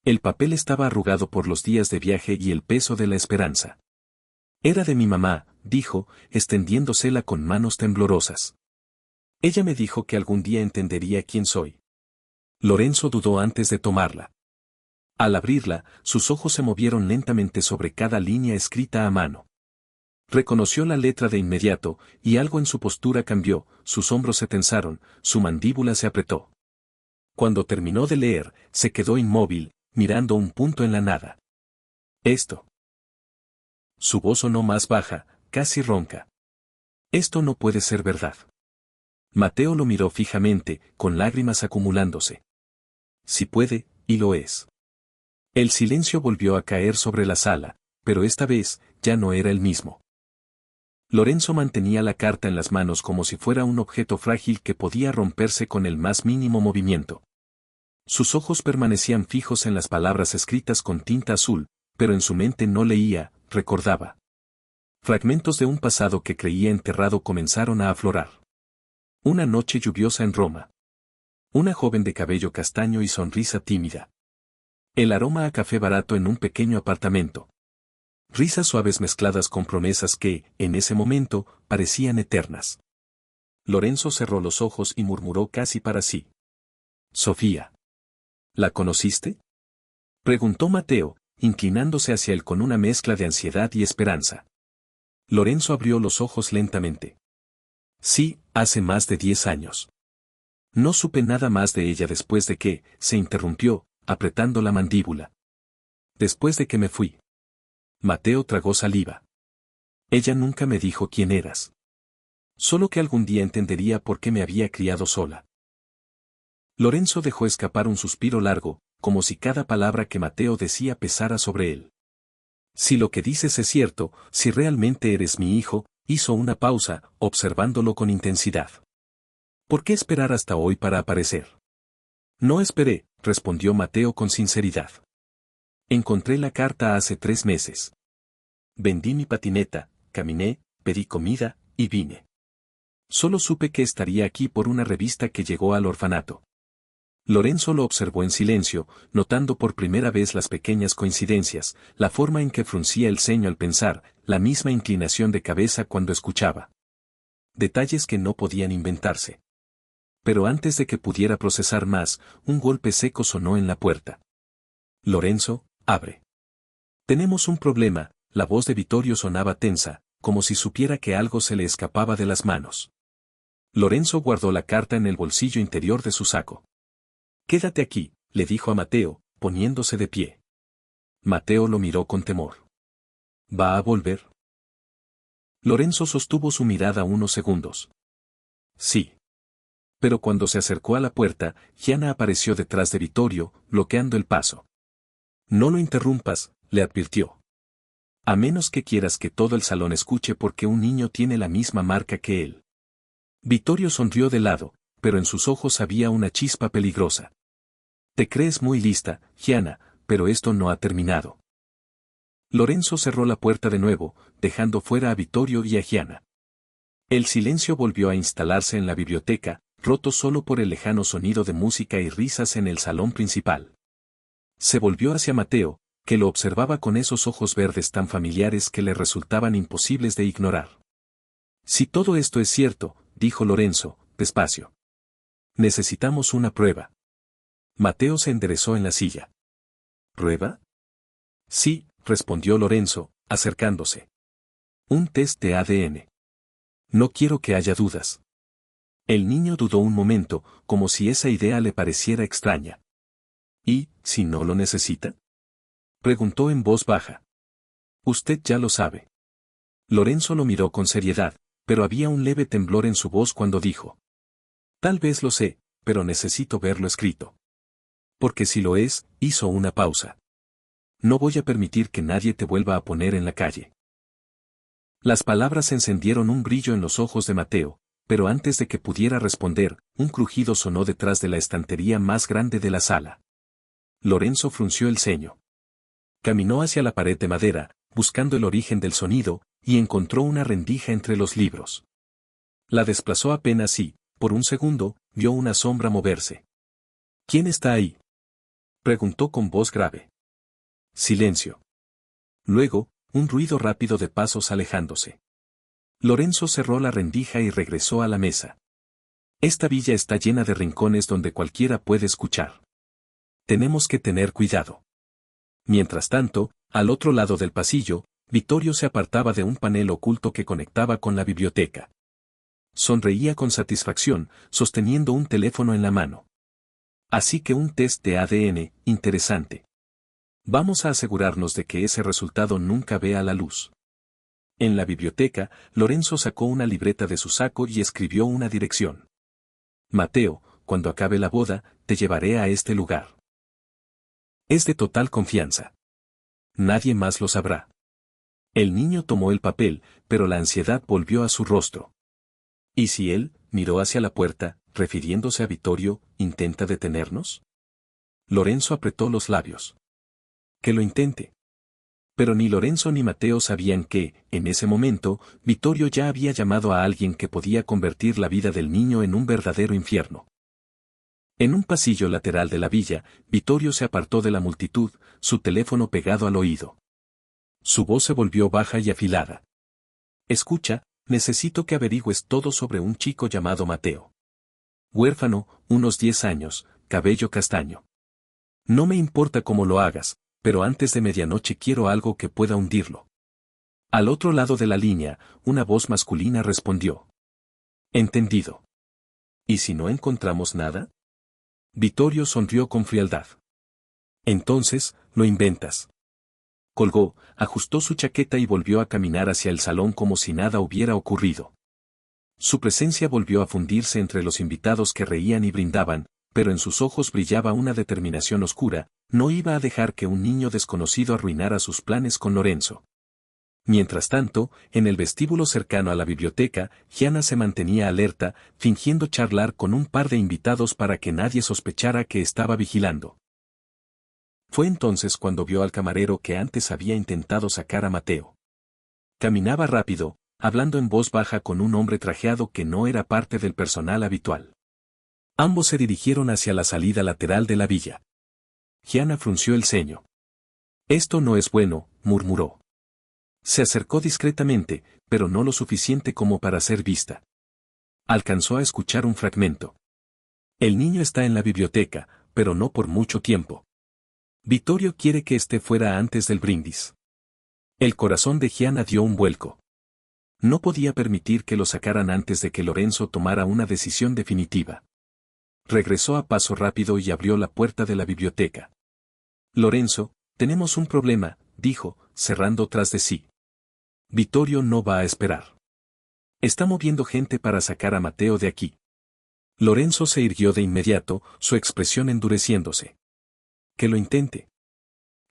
El papel estaba arrugado por los días de viaje y el peso de la esperanza. Era de mi mamá, dijo, extendiéndosela con manos temblorosas. Ella me dijo que algún día entendería quién soy. Lorenzo dudó antes de tomarla. Al abrirla, sus ojos se movieron lentamente sobre cada línea escrita a mano. Reconoció la letra de inmediato, y algo en su postura cambió, sus hombros se tensaron, su mandíbula se apretó. Cuando terminó de leer, se quedó inmóvil, mirando un punto en la nada. Esto. Su voz sonó más baja, casi ronca. Esto no puede ser verdad. Mateo lo miró fijamente, con lágrimas acumulándose. Sí puede, y lo es. El silencio volvió a caer sobre la sala, pero esta vez, ya no era el mismo. Lorenzo mantenía la carta en las manos como si fuera un objeto frágil que podía romperse con el más mínimo movimiento. Sus ojos permanecían fijos en las palabras escritas con tinta azul, pero en su mente no leía, recordaba. Fragmentos de un pasado que creía enterrado comenzaron a aflorar. Una noche lluviosa en Roma. Una joven de cabello castaño y sonrisa tímida. El aroma a café barato en un pequeño apartamento. Risas suaves mezcladas con promesas que, en ese momento, parecían eternas. Lorenzo cerró los ojos y murmuró casi para sí. Sofía. ¿La conociste? Preguntó Mateo, inclinándose hacia él con una mezcla de ansiedad y esperanza. Lorenzo abrió los ojos lentamente. Sí, hace más de 10 años. No supe nada más de ella después de que, se interrumpió, apretando la mandíbula. Después de que me fui. Mateo tragó saliva. Ella nunca me dijo quién eras. Solo que algún día entendería por qué me había criado sola. Lorenzo dejó escapar un suspiro largo, como si cada palabra que Mateo decía pesara sobre él. Si lo que dices es cierto, si realmente eres mi hijo, hizo una pausa, observándolo con intensidad. ¿Por qué esperar hasta hoy para aparecer? No esperé, respondió Mateo con sinceridad. Encontré la carta hace 3 meses. Vendí mi patineta, caminé, pedí comida, y vine. Solo supe que estaría aquí por una revista que llegó al orfanato. Lorenzo lo observó en silencio, notando por primera vez las pequeñas coincidencias, la forma en que fruncía el ceño al pensar, la misma inclinación de cabeza cuando escuchaba. Detalles que no podían inventarse. Pero antes de que pudiera procesar más, un golpe seco sonó en la puerta. Lorenzo, abre. Tenemos un problema, la voz de Vittorio sonaba tensa, como si supiera que algo se le escapaba de las manos. Lorenzo guardó la carta en el bolsillo interior de su saco. Quédate aquí, le dijo a Mateo, poniéndose de pie. Mateo lo miró con temor. ¿Va a volver? Lorenzo sostuvo su mirada unos segundos. Sí. Pero cuando se acercó a la puerta, Gianna apareció detrás de Vittorio, bloqueando el paso. No lo interrumpas, le advirtió. A menos que quieras que todo el salón escuche porque un niño tiene la misma marca que él. Vittorio sonrió de lado, pero en sus ojos había una chispa peligrosa. Te crees muy lista, Gianna, pero esto no ha terminado. Lorenzo cerró la puerta de nuevo, dejando fuera a Vittorio y a Gianna. El silencio volvió a instalarse en la biblioteca, roto solo por el lejano sonido de música y risas en el salón principal. Se volvió hacia Mateo, que lo observaba con esos ojos verdes tan familiares que le resultaban imposibles de ignorar. Si todo esto es cierto, dijo Lorenzo, despacio. Necesitamos una prueba. Mateo se enderezó en la silla. ¿Prueba? Sí, respondió Lorenzo, acercándose. Un test de ADN. No quiero que haya dudas. El niño dudó un momento, como si esa idea le pareciera extraña. ¿Y, si no lo necesita? Preguntó en voz baja. Usted ya lo sabe. Lorenzo lo miró con seriedad, pero había un leve temblor en su voz cuando dijo. Tal vez lo sé, pero necesito verlo escrito. Porque si lo es, hizo una pausa. No voy a permitir que nadie te vuelva a poner en la calle. Las palabras encendieron un brillo en los ojos de Mateo, pero antes de que pudiera responder, un crujido sonó detrás de la estantería más grande de la sala. Lorenzo frunció el ceño. Caminó hacia la pared de madera, buscando el origen del sonido, y encontró una rendija entre los libros. La desplazó apenas y, por un segundo, vio una sombra moverse. ¿Quién está ahí?, preguntó con voz grave. Silencio. Luego, un ruido rápido de pasos alejándose. Lorenzo cerró la rendija y regresó a la mesa. Esta villa está llena de rincones donde cualquiera puede escuchar. Tenemos que tener cuidado. Mientras tanto, al otro lado del pasillo, Vittorio se apartaba de un panel oculto que conectaba con la biblioteca. Sonreía con satisfacción, sosteniendo un teléfono en la mano. Así que un test de ADN, interesante. Vamos a asegurarnos de que ese resultado nunca vea la luz. En la biblioteca, Lorenzo sacó una libreta de su saco y escribió una dirección. Mateo, cuando acabe la boda, te llevaré a este lugar. Es de total confianza. Nadie más lo sabrá. El niño tomó el papel, pero la ansiedad volvió a su rostro. ¿Y si él, miró hacia la puerta, refiriéndose a Vittorio, intenta detenernos? Lorenzo apretó los labios. Que lo intente. Pero ni Lorenzo ni Mateo sabían que, en ese momento, Vittorio ya había llamado a alguien que podía convertir la vida del niño en un verdadero infierno. En un pasillo lateral de la villa, Vittorio se apartó de la multitud, su teléfono pegado al oído. Su voz se volvió baja y afilada. Escucha, necesito que averigües todo sobre un chico llamado Mateo. Huérfano, unos 10 años, cabello castaño. No me importa cómo lo hagas, pero antes de medianoche quiero algo que pueda hundirlo. Al otro lado de la línea, una voz masculina respondió. Entendido. ¿Y si no encontramos nada? Vittorio sonrió con frialdad. Entonces, lo inventas. Colgó, ajustó su chaqueta y volvió a caminar hacia el salón como si nada hubiera ocurrido. Su presencia volvió a fundirse entre los invitados que reían y brindaban, pero en sus ojos brillaba una determinación oscura, no iba a dejar que un niño desconocido arruinara sus planes con Lorenzo. Mientras tanto, en el vestíbulo cercano a la biblioteca, Gianna se mantenía alerta, fingiendo charlar con un par de invitados para que nadie sospechara que estaba vigilando. Fue entonces cuando vio al camarero que antes había intentado sacar a Mateo. Caminaba rápido, hablando en voz baja con un hombre trajeado que no era parte del personal habitual. Ambos se dirigieron hacia la salida lateral de la villa. Gianna frunció el ceño. «Esto no es bueno», murmuró. Se acercó discretamente, pero no lo suficiente como para ser vista. Alcanzó a escuchar un fragmento. «El niño está en la biblioteca, pero no por mucho tiempo. Vittorio quiere que esté fuera antes del brindis». El corazón de Gianna dio un vuelco. No podía permitir que lo sacaran antes de que Lorenzo tomara una decisión definitiva. Regresó a paso rápido y abrió la puerta de la biblioteca. «Lorenzo, tenemos un problema», dijo, cerrando tras de sí. «Vittorio no va a esperar. Está moviendo gente para sacar a Mateo de aquí». Lorenzo se irguió de inmediato, su expresión endureciéndose. «Que lo intente».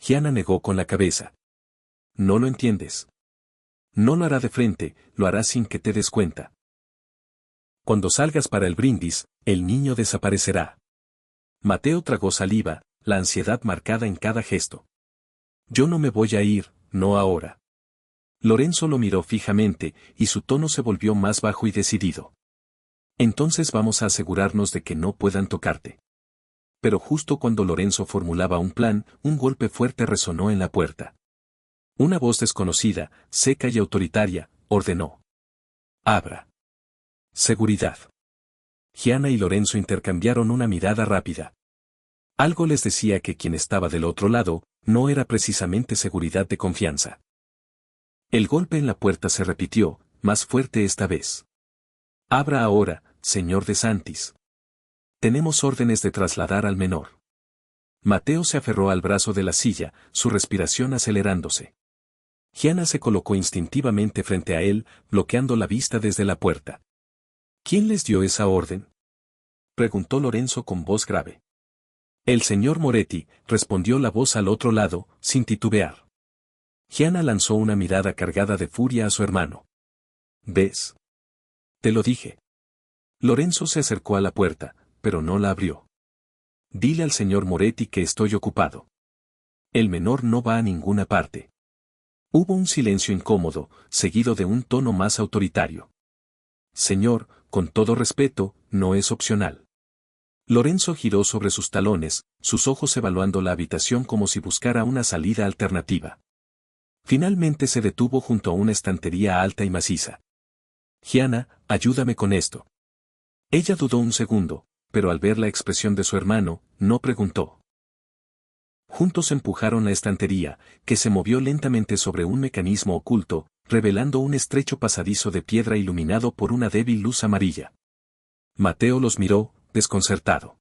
Gianna negó con la cabeza. «No lo entiendes. No lo hará de frente, lo hará sin que te des cuenta. Cuando salgas para el brindis, el niño desaparecerá». Mateo tragó saliva, la ansiedad marcada en cada gesto. «Yo no me voy a ir, no ahora». Lorenzo lo miró fijamente, y su tono se volvió más bajo y decidido. «Entonces vamos a asegurarnos de que no puedan tocarte». Pero justo cuando Lorenzo formulaba un plan, un golpe fuerte resonó en la puerta. Una voz desconocida, seca y autoritaria, ordenó: «Abra». «Seguridad». Gianna y Lorenzo intercambiaron una mirada rápida. Algo les decía que quien estaba del otro lado, no era precisamente seguridad de confianza. El golpe en la puerta se repitió, más fuerte esta vez. «Abra ahora, señor de Santis. Tenemos órdenes de trasladar al menor». Mateo se aferró al brazo de la silla, su respiración acelerándose. Gianna se colocó instintivamente frente a él, bloqueando la vista desde la puerta. «¿Quién les dio esa orden?», preguntó Lorenzo con voz grave. «El señor Moretti», respondió la voz al otro lado, sin titubear. Gianna lanzó una mirada cargada de furia a su hermano. «¿Ves? Te lo dije». Lorenzo se acercó a la puerta, pero no la abrió. «Dile al señor Moretti que estoy ocupado. El menor no va a ninguna parte». Hubo un silencio incómodo, seguido de un tono más autoritario. «Señor, con todo respeto, no es opcional». Lorenzo giró sobre sus talones, sus ojos evaluando la habitación como si buscara una salida alternativa. Finalmente se detuvo junto a una estantería alta y maciza. «Gianna, ayúdame con esto». Ella dudó un segundo, pero al ver la expresión de su hermano, no preguntó. Juntos empujaron la estantería, que se movió lentamente sobre un mecanismo oculto, revelando un estrecho pasadizo de piedra iluminado por una débil luz amarilla. Mateo los miró, desconcertado.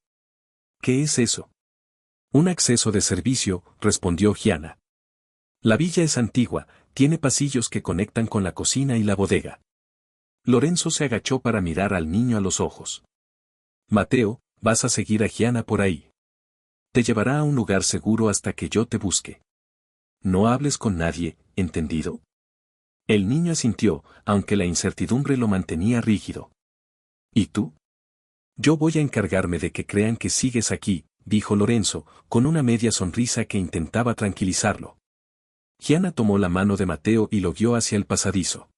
«¿Qué es eso?». «Un acceso de servicio», respondió Gianna. «La villa es antigua, tiene pasillos que conectan con la cocina y la bodega». Lorenzo se agachó para mirar al niño a los ojos. «Mateo, vas a seguir a Gianna por ahí. Te llevará a un lugar seguro hasta que yo te busque. No hables con nadie, ¿entendido?». El niño asintió, aunque la incertidumbre lo mantenía rígido. «¿Y tú?». «Yo voy a encargarme de que crean que sigues aquí», dijo Lorenzo, con una media sonrisa que intentaba tranquilizarlo. Gianna tomó la mano de Mateo y lo guió hacia el pasadizo.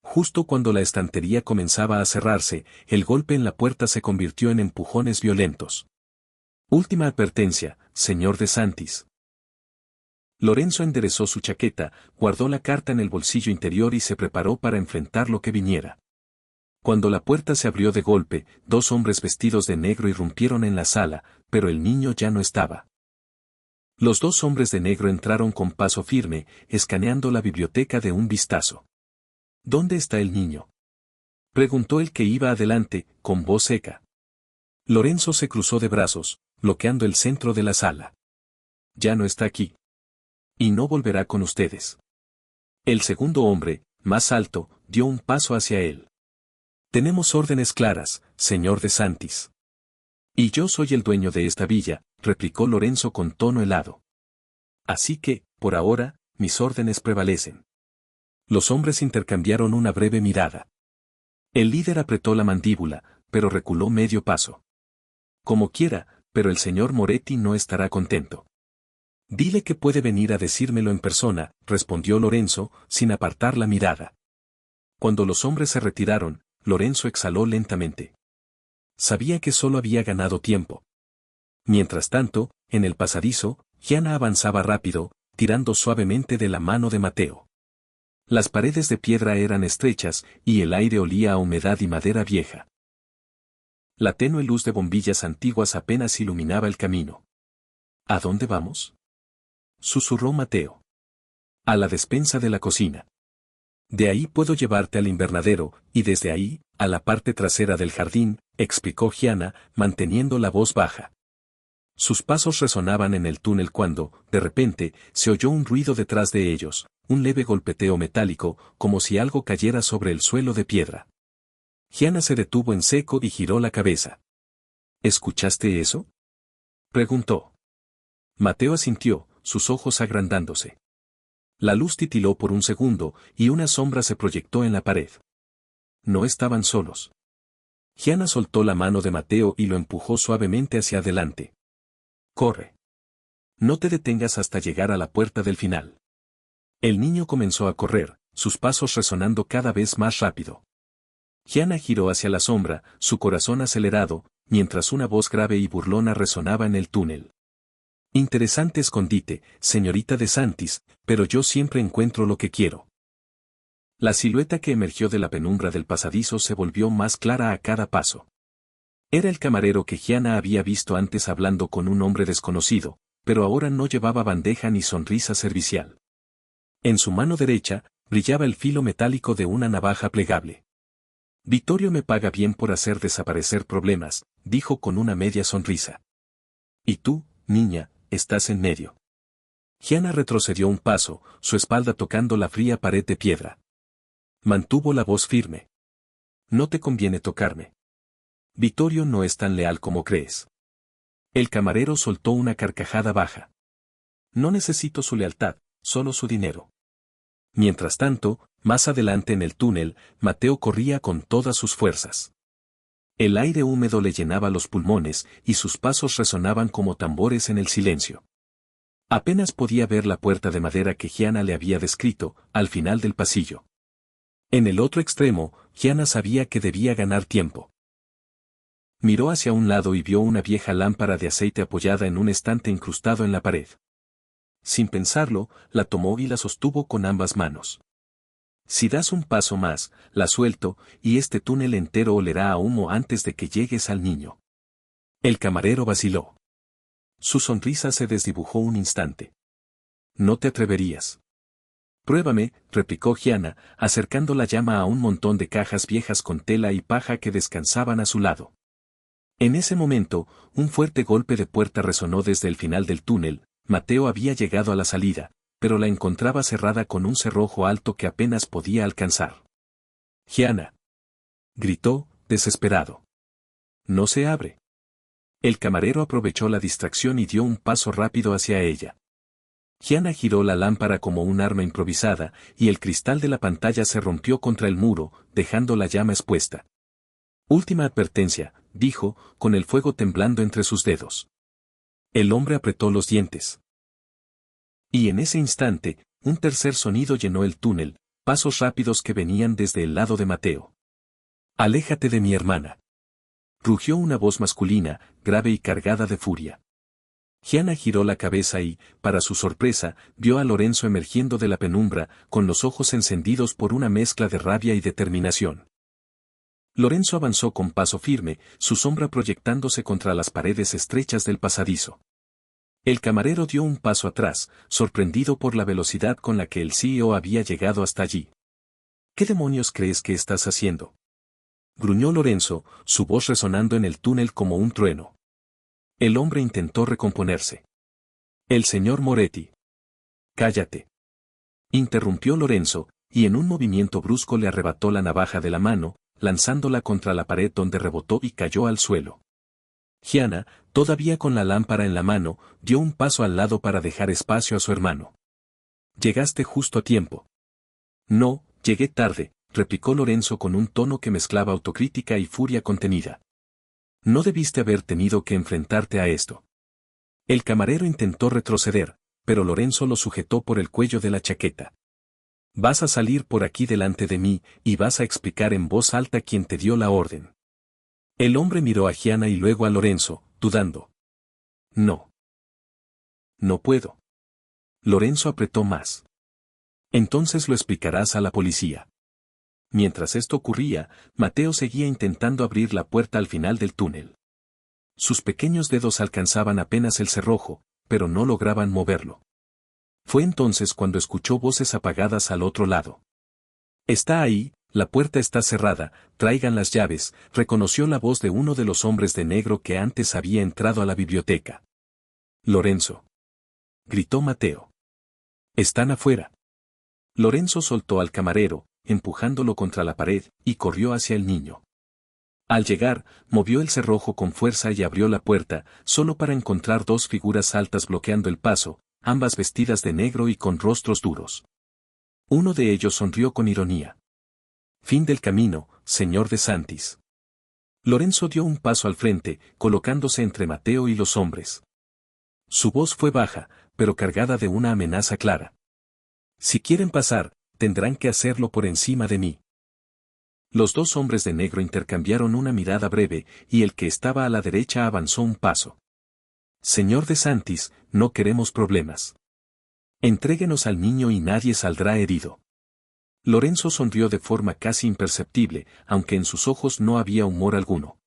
Justo cuando la estantería comenzaba a cerrarse, el golpe en la puerta se convirtió en empujones violentos. «Última advertencia, señor de Santis». Lorenzo enderezó su chaqueta, guardó la carta en el bolsillo interior y se preparó para enfrentar lo que viniera. Cuando la puerta se abrió de golpe, dos hombres vestidos de negro irrumpieron en la sala, pero el niño ya no estaba. Los dos hombres de negro entraron con paso firme, escaneando la biblioteca de un vistazo. «¿Dónde está el niño?», preguntó el que iba adelante, con voz seca. Lorenzo se cruzó de brazos, bloqueando el centro de la sala. «Ya no está aquí. Y no volverá con ustedes». El segundo hombre, más alto, dio un paso hacia él. «Tenemos órdenes claras, señor de Santis». Y yo soy el dueño de esta villa, replicó Lorenzo con tono helado. Así que, por ahora, mis órdenes prevalecen. Los hombres intercambiaron una breve mirada. El líder apretó la mandíbula, pero reculó medio paso. Como quiera, pero el señor Moretti no estará contento. Dile que puede venir a decírmelo en persona, respondió Lorenzo, sin apartar la mirada. Cuando los hombres se retiraron, Lorenzo exhaló lentamente. Sabía que solo había ganado tiempo. Mientras tanto, en el pasadizo, Gianna avanzaba rápido, tirando suavemente de la mano de Mateo. Las paredes de piedra eran estrechas, y el aire olía a humedad y madera vieja. La tenue luz de bombillas antiguas apenas iluminaba el camino. ¿A dónde vamos?, susurró Mateo. A la despensa de la cocina. De ahí puedo llevarte al invernadero, y desde ahí, a la parte trasera del jardín, explicó Gianna, manteniendo la voz baja. Sus pasos resonaban en el túnel cuando, de repente, se oyó un ruido detrás de ellos, un leve golpeteo metálico, como si algo cayera sobre el suelo de piedra. Gianna se detuvo en seco y giró la cabeza. ¿Escuchaste eso?, preguntó. Mateo asintió, sus ojos agrandándose. La luz titiló por un segundo, y una sombra se proyectó en la pared. No estaban solos. Gianna soltó la mano de Mateo y lo empujó suavemente hacia adelante. «Corre. No te detengas hasta llegar a la puerta del final». El niño comenzó a correr, sus pasos resonando cada vez más rápido. Gianna giró hacia la sombra, su corazón acelerado, mientras una voz grave y burlona resonaba en el túnel. «Interesante escondite, señorita de Santis, pero yo siempre encuentro lo que quiero». La silueta que emergió de la penumbra del pasadizo se volvió más clara a cada paso. Era el camarero que Gianna había visto antes hablando con un hombre desconocido, pero ahora no llevaba bandeja ni sonrisa servicial. En su mano derecha, brillaba el filo metálico de una navaja plegable. «Vittorio me paga bien por hacer desaparecer problemas», dijo con una media sonrisa. «Y tú, niña, estás en medio». Gianna retrocedió un paso, su espalda tocando la fría pared de piedra. Mantuvo la voz firme. «No te conviene tocarme. Vittorio no es tan leal como crees». El camarero soltó una carcajada baja. «No necesito su lealtad, solo su dinero». Mientras tanto, más adelante en el túnel, Mateo corría con todas sus fuerzas. El aire húmedo le llenaba los pulmones, y sus pasos resonaban como tambores en el silencio. Apenas podía ver la puerta de madera que Gianna le había descrito, al final del pasillo. En el otro extremo, Gianna sabía que debía ganar tiempo. Miró hacia un lado y vio una vieja lámpara de aceite apoyada en un estante incrustado en la pared. Sin pensarlo, la tomó y la sostuvo con ambas manos. «Si das un paso más, la suelto, y este túnel entero olerá a humo antes de que llegues al niño». El camarero vaciló. Su sonrisa se desdibujó un instante. «¿No te atreverías?». «Pruébame», replicó Gianna, acercando la llama a un montón de cajas viejas con tela y paja que descansaban a su lado. En ese momento, un fuerte golpe de puerta resonó desde el final del túnel. Mateo había llegado a la salida, pero la encontraba cerrada con un cerrojo alto que apenas podía alcanzar. «Gianna», gritó, desesperado. «No se abre». El camarero aprovechó la distracción y dio un paso rápido hacia ella. Gianna giró la lámpara como un arma improvisada, y el cristal de la pantalla se rompió contra el muro, dejando la llama expuesta. «Última advertencia», dijo, con el fuego temblando entre sus dedos. El hombre apretó los dientes. Y en ese instante, un tercer sonido llenó el túnel, pasos rápidos que venían desde el lado de Mateo. «Aléjate de mi hermana», rugió una voz masculina, grave y cargada de furia. Gianna giró la cabeza y, para su sorpresa, vio a Lorenzo emergiendo de la penumbra, con los ojos encendidos por una mezcla de rabia y determinación. Lorenzo avanzó con paso firme, su sombra proyectándose contra las paredes estrechas del pasadizo. El camarero dio un paso atrás, sorprendido por la velocidad con la que el CEO había llegado hasta allí. «¿Qué demonios crees que estás haciendo?», gruñó Lorenzo, su voz resonando en el túnel como un trueno. El hombre intentó recomponerse. «El señor Moretti». «Cállate», interrumpió Lorenzo, y en un movimiento brusco le arrebató la navaja de la mano, lanzándola contra la pared donde rebotó y cayó al suelo. Gianna, todavía con la lámpara en la mano, dio un paso al lado para dejar espacio a su hermano. Llegaste justo a tiempo. No, llegué tarde, replicó Lorenzo con un tono que mezclaba autocrítica y furia contenida. No debiste haber tenido que enfrentarte a esto. El camarero intentó retroceder, pero Lorenzo lo sujetó por el cuello de la chaqueta. Vas a salir por aquí delante de mí, y vas a explicar en voz alta quién te dio la orden. El hombre miró a Gianna y luego a Lorenzo, dudando. No. No puedo. Lorenzo apretó más. Entonces lo explicarás a la policía. Mientras esto ocurría, Mateo seguía intentando abrir la puerta al final del túnel. Sus pequeños dedos alcanzaban apenas el cerrojo, pero no lograban moverlo. Fue entonces cuando escuchó voces apagadas al otro lado. Está ahí, la puerta está cerrada, traigan las llaves, reconoció la voz de uno de los hombres de negro que antes había entrado a la biblioteca. Lorenzo. Gritó Mateo. Están afuera. Lorenzo soltó al camarero, empujándolo contra la pared, y corrió hacia el niño. Al llegar, movió el cerrojo con fuerza y abrió la puerta, solo para encontrar dos figuras altas bloqueando el paso, ambas vestidas de negro y con rostros duros. Uno de ellos sonrió con ironía. Fin del camino, señor de Santis. Lorenzo dio un paso al frente, colocándose entre Mateo y los hombres. Su voz fue baja, pero cargada de una amenaza clara. Si quieren pasar, tendrán que hacerlo por encima de mí. Los dos hombres de negro intercambiaron una mirada breve, y el que estaba a la derecha avanzó un paso. Señor de Santis, no queremos problemas. Entréguenos al niño y nadie saldrá herido. Lorenzo sonrió de forma casi imperceptible, aunque en sus ojos no había humor alguno.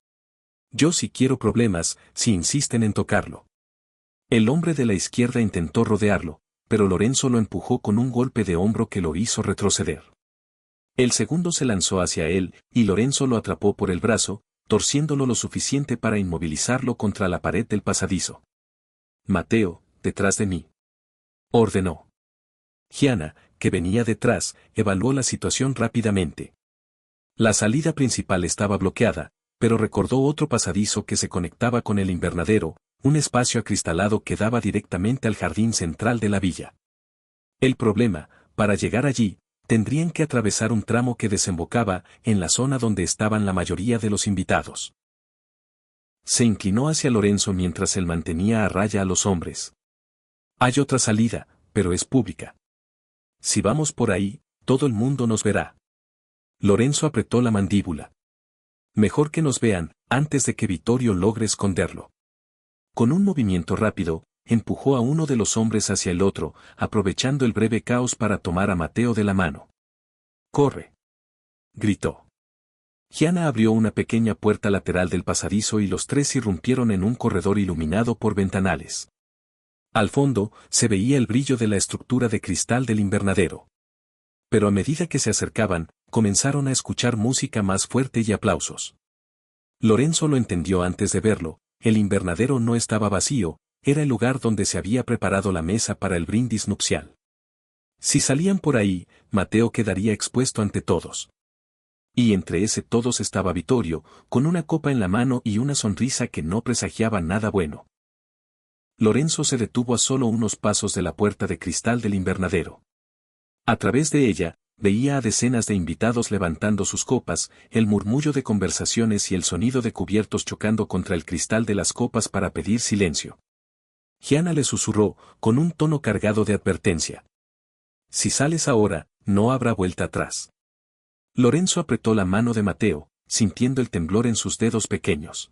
Yo sí quiero problemas, si insisten en tocarlo. El hombre de la izquierda intentó rodearlo, pero Lorenzo lo empujó con un golpe de hombro que lo hizo retroceder. El segundo se lanzó hacia él, y Lorenzo lo atrapó por el brazo, torciéndolo lo suficiente para inmovilizarlo contra la pared del pasadizo. Mateo, detrás de mí. Ordenó. Gianna, que venía detrás, evaluó la situación rápidamente. La salida principal estaba bloqueada, pero recordó otro pasadizo que se conectaba con el invernadero, un espacio acristalado que daba directamente al jardín central de la villa. El problema, para llegar allí, tendrían que atravesar un tramo que desembocaba en la zona donde estaban la mayoría de los invitados. Se inclinó hacia Lorenzo mientras él mantenía a raya a los hombres. Hay otra salida, pero es pública. Si vamos por ahí, todo el mundo nos verá. Lorenzo apretó la mandíbula. Mejor que nos vean, antes de que Vittorio logre esconderlo. Con un movimiento rápido, empujó a uno de los hombres hacia el otro, aprovechando el breve caos para tomar a Mateo de la mano. ¡Corre!, gritó. Gianna abrió una pequeña puerta lateral del pasadizo y los tres irrumpieron en un corredor iluminado por ventanales. Al fondo, se veía el brillo de la estructura de cristal del invernadero. Pero a medida que se acercaban, comenzaron a escuchar música más fuerte y aplausos. Lorenzo lo entendió antes de verlo, el invernadero no estaba vacío, era el lugar donde se había preparado la mesa para el brindis nupcial. Si salían por ahí, Mateo quedaría expuesto ante todos. Y entre ese todos estaba Vittorio, con una copa en la mano y una sonrisa que no presagiaba nada bueno. Lorenzo se detuvo a solo unos pasos de la puerta de cristal del invernadero. A través de ella, veía a decenas de invitados levantando sus copas, el murmullo de conversaciones y el sonido de cubiertos chocando contra el cristal de las copas para pedir silencio. Gianna le susurró, con un tono cargado de advertencia. Si sales ahora, no habrá vuelta atrás. Lorenzo apretó la mano de Mateo, sintiendo el temblor en sus dedos pequeños.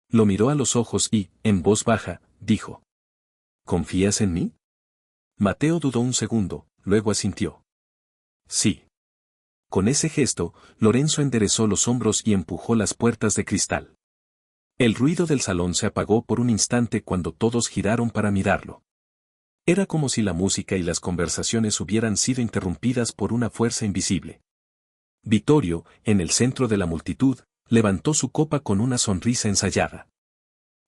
Lo miró a los ojos y, en voz baja, dijo. ¿Confías en mí? Mateo dudó un segundo, luego asintió. Sí. Con ese gesto, Lorenzo enderezó los hombros y empujó las puertas de cristal. El ruido del salón se apagó por un instante cuando todos giraron para mirarlo. Era como si la música y las conversaciones hubieran sido interrumpidas por una fuerza invisible. Vittorio, en el centro de la multitud, levantó su copa con una sonrisa ensayada.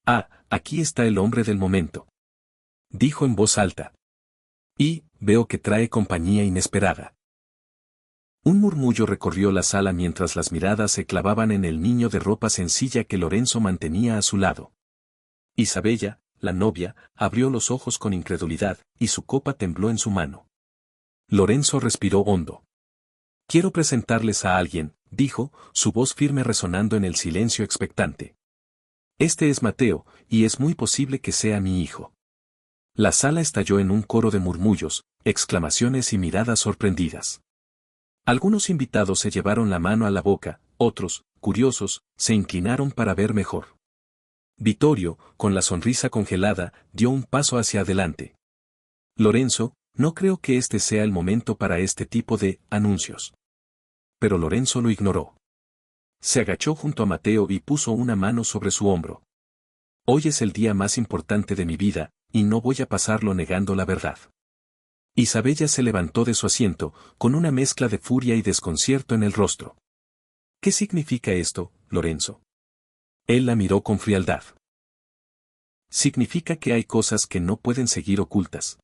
Ah, aquí está el hombre del momento. Dijo en voz alta. Y, veo que trae compañía inesperada. Un murmullo recorrió la sala mientras las miradas se clavaban en el niño de ropa sencilla que Lorenzo mantenía a su lado. Isabella, la novia, abrió los ojos con incredulidad, y su copa tembló en su mano. Lorenzo respiró hondo. Quiero presentarles a alguien, dijo, su voz firme resonando en el silencio expectante. Este es Mateo, y es muy posible que sea mi hijo. La sala estalló en un coro de murmullos, exclamaciones y miradas sorprendidas. Algunos invitados se llevaron la mano a la boca, otros, curiosos, se inclinaron para ver mejor. Vittorio, con la sonrisa congelada, dio un paso hacia adelante. Lorenzo, no creo que este sea el momento para este tipo de anuncios. Pero Lorenzo lo ignoró. Se agachó junto a Mateo y puso una mano sobre su hombro. Hoy es el día más importante de mi vida, y no voy a pasarlo negando la verdad. Isabella se levantó de su asiento, con una mezcla de furia y desconcierto en el rostro. ¿Qué significa esto, Lorenzo? Él la miró con frialdad. Significa que hay cosas que no pueden seguir ocultas.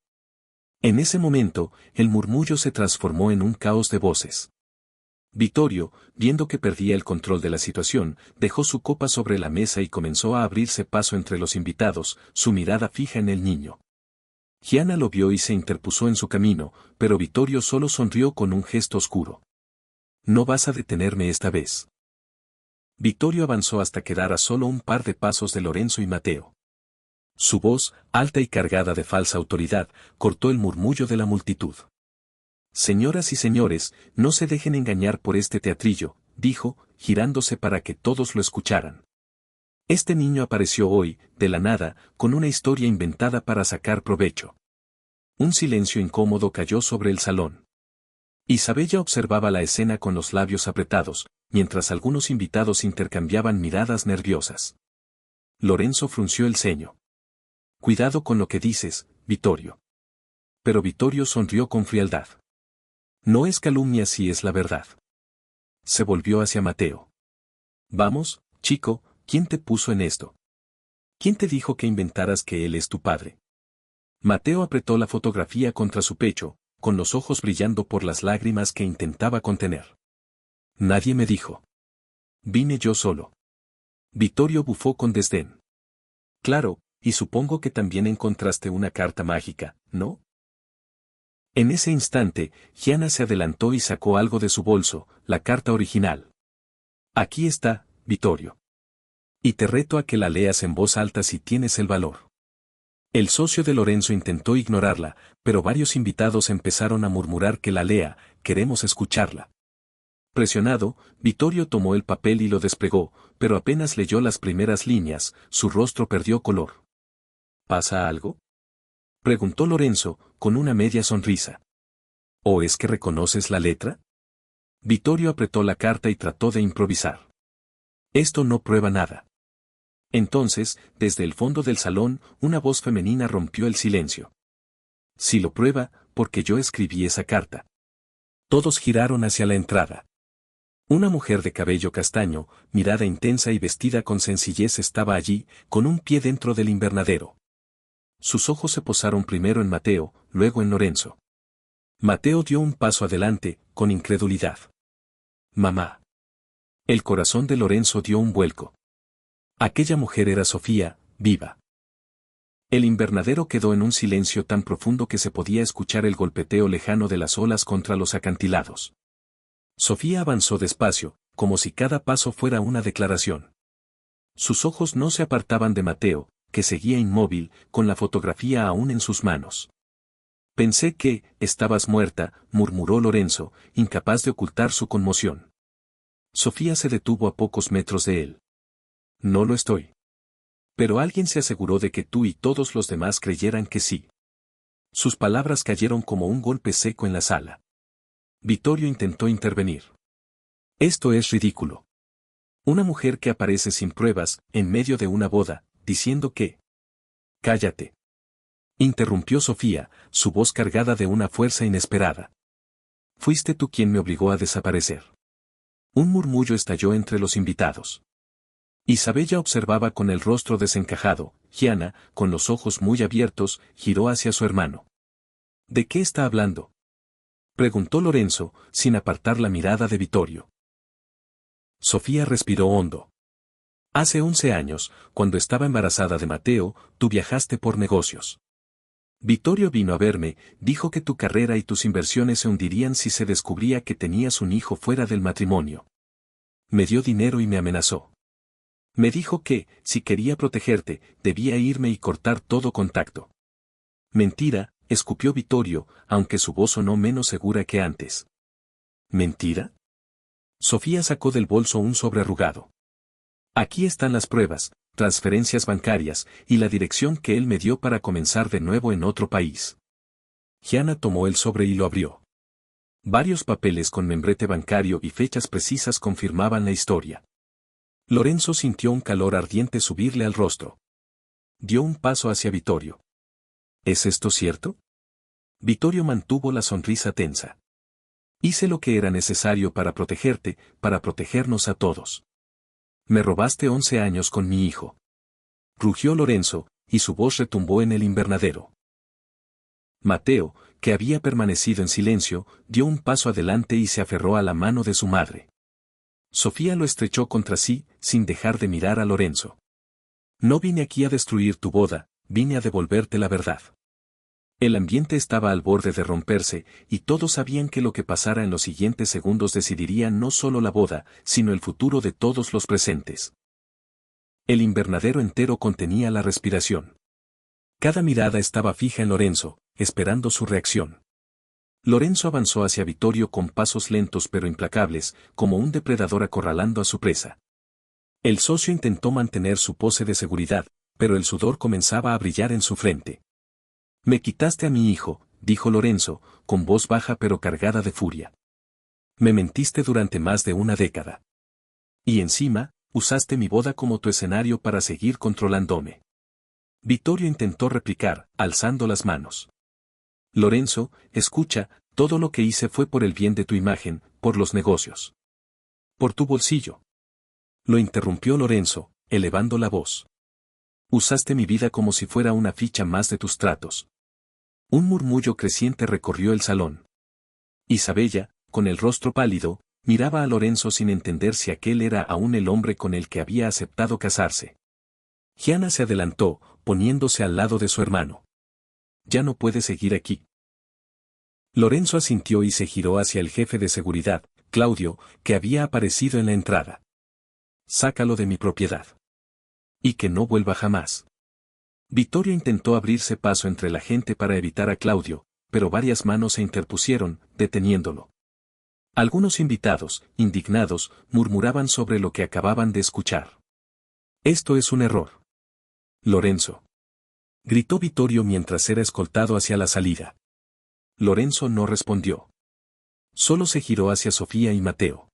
En ese momento, el murmullo se transformó en un caos de voces. Vittorio, viendo que perdía el control de la situación, dejó su copa sobre la mesa y comenzó a abrirse paso entre los invitados, su mirada fija en el niño. Gianna lo vio y se interpuso en su camino, pero Vittorio solo sonrió con un gesto oscuro. No vas a detenerme esta vez. Vittorio avanzó hasta quedar a solo un par de pasos de Lorenzo y Mateo. Su voz, alta y cargada de falsa autoridad, cortó el murmullo de la multitud. Señoras y señores, no se dejen engañar por este teatrillo, dijo, girándose para que todos lo escucharan. Este niño apareció hoy, de la nada, con una historia inventada para sacar provecho. Un silencio incómodo cayó sobre el salón. Isabella observaba la escena con los labios apretados, mientras algunos invitados intercambiaban miradas nerviosas. Lorenzo frunció el ceño. Cuidado con lo que dices, Vittorio. Pero Vittorio sonrió con frialdad. No es calumnia si es la verdad. Se volvió hacia Mateo. Vamos, chico, ¿quién te puso en esto? ¿Quién te dijo que inventaras que él es tu padre? Mateo apretó la fotografía contra su pecho, con los ojos brillando por las lágrimas que intentaba contener. Nadie me dijo. Vine yo solo. Vittorio bufó con desdén. Claro, y supongo que también encontraste una carta mágica, ¿no? En ese instante, Gianna se adelantó y sacó algo de su bolso, la carta original. Aquí está, Vittorio. Y te reto a que la leas en voz alta si tienes el valor. El socio de Lorenzo intentó ignorarla, pero varios invitados empezaron a murmurar que la lea, queremos escucharla. Presionado, Vittorio tomó el papel y lo desplegó, pero apenas leyó las primeras líneas, su rostro perdió color. ¿Pasa algo?, preguntó Lorenzo, con una media sonrisa. ¿O es que reconoces la letra? Vittorio apretó la carta y trató de improvisar. Esto no prueba nada. Entonces, desde el fondo del salón, una voz femenina rompió el silencio. Si lo prueba, porque yo escribí esa carta. Todos giraron hacia la entrada. Una mujer de cabello castaño, mirada intensa y vestida con sencillez estaba allí, con un pie dentro del invernadero. Sus ojos se posaron primero en Mateo, luego en Lorenzo. Mateo dio un paso adelante, con incredulidad. Mamá. El corazón de Lorenzo dio un vuelco. Aquella mujer era Sofía, viva. El invernadero quedó en un silencio tan profundo que se podía escuchar el golpeteo lejano de las olas contra los acantilados. Sofía avanzó despacio, como si cada paso fuera una declaración. Sus ojos no se apartaban de Mateo, que seguía inmóvil, con la fotografía aún en sus manos. Pensé que, estabas muerta, murmuró Lorenzo, incapaz de ocultar su conmoción. Sofía se detuvo a pocos metros de él. No lo estoy. Pero alguien se aseguró de que tú y todos los demás creyeran que sí. Sus palabras cayeron como un golpe seco en la sala. Vittorio intentó intervenir. Esto es ridículo. Una mujer que aparece sin pruebas, en medio de una boda, diciendo que... Cállate. Interrumpió Sofía, su voz cargada de una fuerza inesperada. Fuiste tú quien me obligó a desaparecer. Un murmullo estalló entre los invitados. Isabella observaba con el rostro desencajado, Gianna, con los ojos muy abiertos, giró hacia su hermano. ¿De qué está hablando? Preguntó Lorenzo, sin apartar la mirada de Vittorio. Sofía respiró hondo. Hace 11 años, cuando estaba embarazada de Mateo, tú viajaste por negocios. Vittorio vino a verme, dijo que tu carrera y tus inversiones se hundirían si se descubría que tenías un hijo fuera del matrimonio. Me dio dinero y me amenazó. Me dijo que, si quería protegerte, debía irme y cortar todo contacto. Mentira, escupió Vittorio, aunque su voz sonó menos segura que antes. ¿Mentira? Sofía sacó del bolso un sobre arrugado. Aquí están las pruebas, transferencias bancarias, y la dirección que él me dio para comenzar de nuevo en otro país. Gianna tomó el sobre y lo abrió. Varios papeles con membrete bancario y fechas precisas confirmaban la historia. Lorenzo sintió un calor ardiente subirle al rostro. Dio un paso hacia Vittorio. ¿Es esto cierto? Vittorio mantuvo la sonrisa tensa. Hice lo que era necesario para protegerte, para protegernos a todos. Me robaste 11 años con mi hijo. Rugió Lorenzo, y su voz retumbó en el invernadero. Mateo, que había permanecido en silencio, dio un paso adelante y se aferró a la mano de su madre. Sofía lo estrechó contra sí, sin dejar de mirar a Lorenzo. No vine aquí a destruir tu boda, vine a devolverte la verdad. El ambiente estaba al borde de romperse, y todos sabían que lo que pasara en los siguientes segundos decidiría no solo la boda, sino el futuro de todos los presentes. El invernadero entero contenía la respiración. Cada mirada estaba fija en Lorenzo, esperando su reacción. Lorenzo avanzó hacia Vittorio con pasos lentos pero implacables, como un depredador acorralando a su presa. El socio intentó mantener su pose de seguridad, pero el sudor comenzaba a brillar en su frente. Me quitaste a mi hijo, dijo Lorenzo, con voz baja pero cargada de furia. Me mentiste durante más de una década. Y encima, usaste mi boda como tu escenario para seguir controlándome. Vittorio intentó replicar, alzando las manos. Lorenzo, escucha, todo lo que hice fue por el bien de tu imagen, por los negocios. Por tu bolsillo. Lo interrumpió Lorenzo, elevando la voz. Usaste mi vida como si fuera una ficha más de tus tratos. Un murmullo creciente recorrió el salón. Isabella, con el rostro pálido, miraba a Lorenzo sin entender si aquel era aún el hombre con el que había aceptado casarse. Gianna se adelantó, poniéndose al lado de su hermano. Ya no puede seguir aquí. Lorenzo asintió y se giró hacia el jefe de seguridad, Claudio, que había aparecido en la entrada. Sácalo de mi propiedad. Y que no vuelva jamás. Vittorio intentó abrirse paso entre la gente para evitar a Claudio, pero varias manos se interpusieron, deteniéndolo. Algunos invitados, indignados, murmuraban sobre lo que acababan de escuchar. Esto es un error. Lorenzo. Gritó Vittorio mientras era escoltado hacia la salida. Lorenzo no respondió. Solo se giró hacia Sofía y Mateo.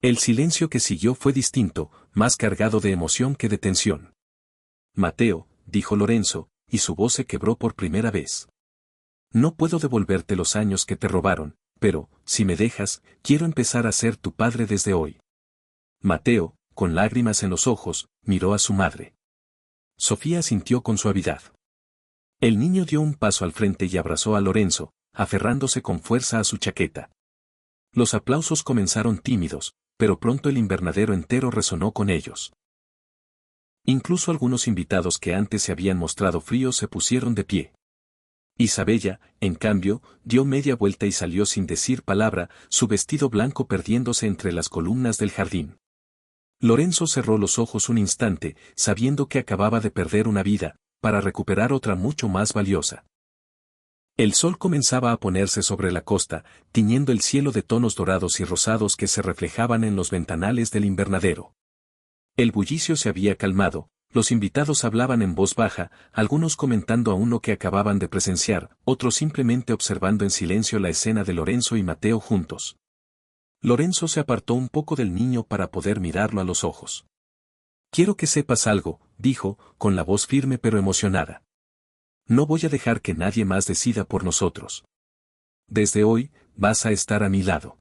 El silencio que siguió fue distinto, más cargado de emoción que de tensión. Mateo, dijo Lorenzo, y su voz se quebró por primera vez. No puedo devolverte los años que te robaron, pero, si me dejas, quiero empezar a ser tu padre desde hoy. Mateo, con lágrimas en los ojos, miró a su madre. Sofía asintió con suavidad. El niño dio un paso al frente y abrazó a Lorenzo, aferrándose con fuerza a su chaqueta. Los aplausos comenzaron tímidos, pero pronto el invernadero entero resonó con ellos. Incluso algunos invitados que antes se habían mostrado fríos se pusieron de pie. Isabella, en cambio, dio media vuelta y salió sin decir palabra, su vestido blanco perdiéndose entre las columnas del jardín. Lorenzo cerró los ojos un instante, sabiendo que acababa de perder una vida, para recuperar otra mucho más valiosa. El sol comenzaba a ponerse sobre la costa, tiñendo el cielo de tonos dorados y rosados que se reflejaban en los ventanales del invernadero. El bullicio se había calmado, los invitados hablaban en voz baja, algunos comentando aún lo que acababan de presenciar, otros simplemente observando en silencio la escena de Lorenzo y Mateo juntos. Lorenzo se apartó un poco del niño para poder mirarlo a los ojos. Quiero que sepas algo, dijo, con la voz firme pero emocionada. No voy a dejar que nadie más decida por nosotros. Desde hoy, vas a estar a mi lado.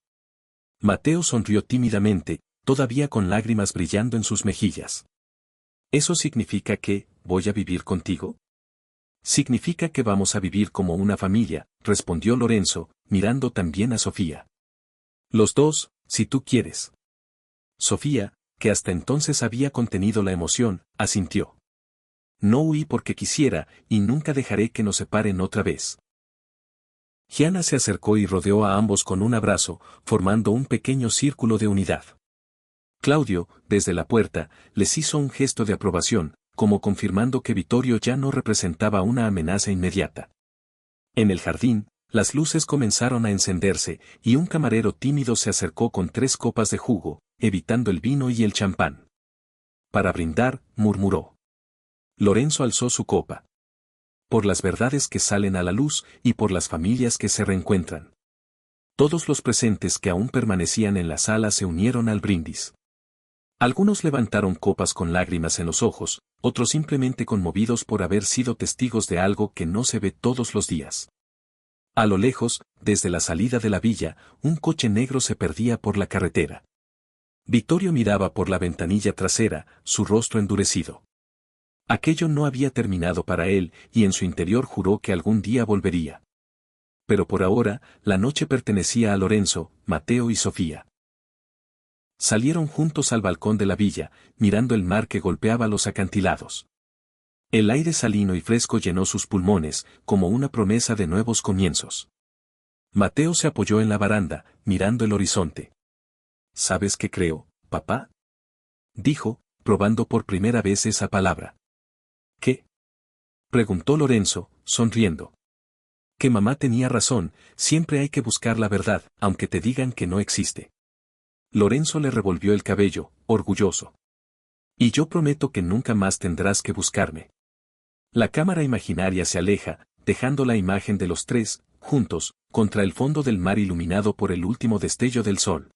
Mateo sonrió tímidamente, todavía con lágrimas brillando en sus mejillas. ¿Eso significa que, voy a vivir contigo? Significa que vamos a vivir como una familia, respondió Lorenzo, mirando también a Sofía. Los dos, si tú quieres. Sofía, que hasta entonces había contenido la emoción, asintió. No huí porque quisiera, y nunca dejaré que nos separen otra vez. Gianna se acercó y rodeó a ambos con un abrazo, formando un pequeño círculo de unidad. Claudio, desde la puerta, les hizo un gesto de aprobación, como confirmando que Vittorio ya no representaba una amenaza inmediata. En el jardín, las luces comenzaron a encenderse, y un camarero tímido se acercó con 3 copas de jugo, evitando el vino y el champán. Para brindar, murmuró. Lorenzo alzó su copa. Por las verdades que salen a la luz y por las familias que se reencuentran. Todos los presentes que aún permanecían en la sala se unieron al brindis. Algunos levantaron copas con lágrimas en los ojos, otros simplemente conmovidos por haber sido testigos de algo que no se ve todos los días. A lo lejos, desde la salida de la villa, un coche negro se perdía por la carretera. Vittorio miraba por la ventanilla trasera, su rostro endurecido. Aquello no había terminado para él, y en su interior juró que algún día volvería. Pero por ahora, la noche pertenecía a Lorenzo, Mateo y Sofía. Salieron juntos al balcón de la villa, mirando el mar que golpeaba los acantilados. El aire salino y fresco llenó sus pulmones, como una promesa de nuevos comienzos. Mateo se apoyó en la baranda, mirando el horizonte. ¿Sabes qué creo, papá? Dijo, probando por primera vez esa palabra. ¿Qué? Preguntó Lorenzo, sonriendo. Que mamá tenía razón, siempre hay que buscar la verdad, aunque te digan que no existe. Lorenzo le revolvió el cabello, orgulloso. Y yo prometo que nunca más tendrás que buscarme. La cámara imaginaria se aleja, dejando la imagen de los 3, juntos, contra el fondo del mar iluminado por el último destello del sol.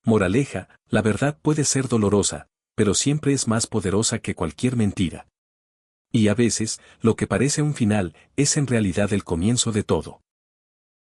Moraleja, la verdad puede ser dolorosa, pero siempre es más poderosa que cualquier mentira. Y a veces, lo que parece un final, es en realidad el comienzo de todo.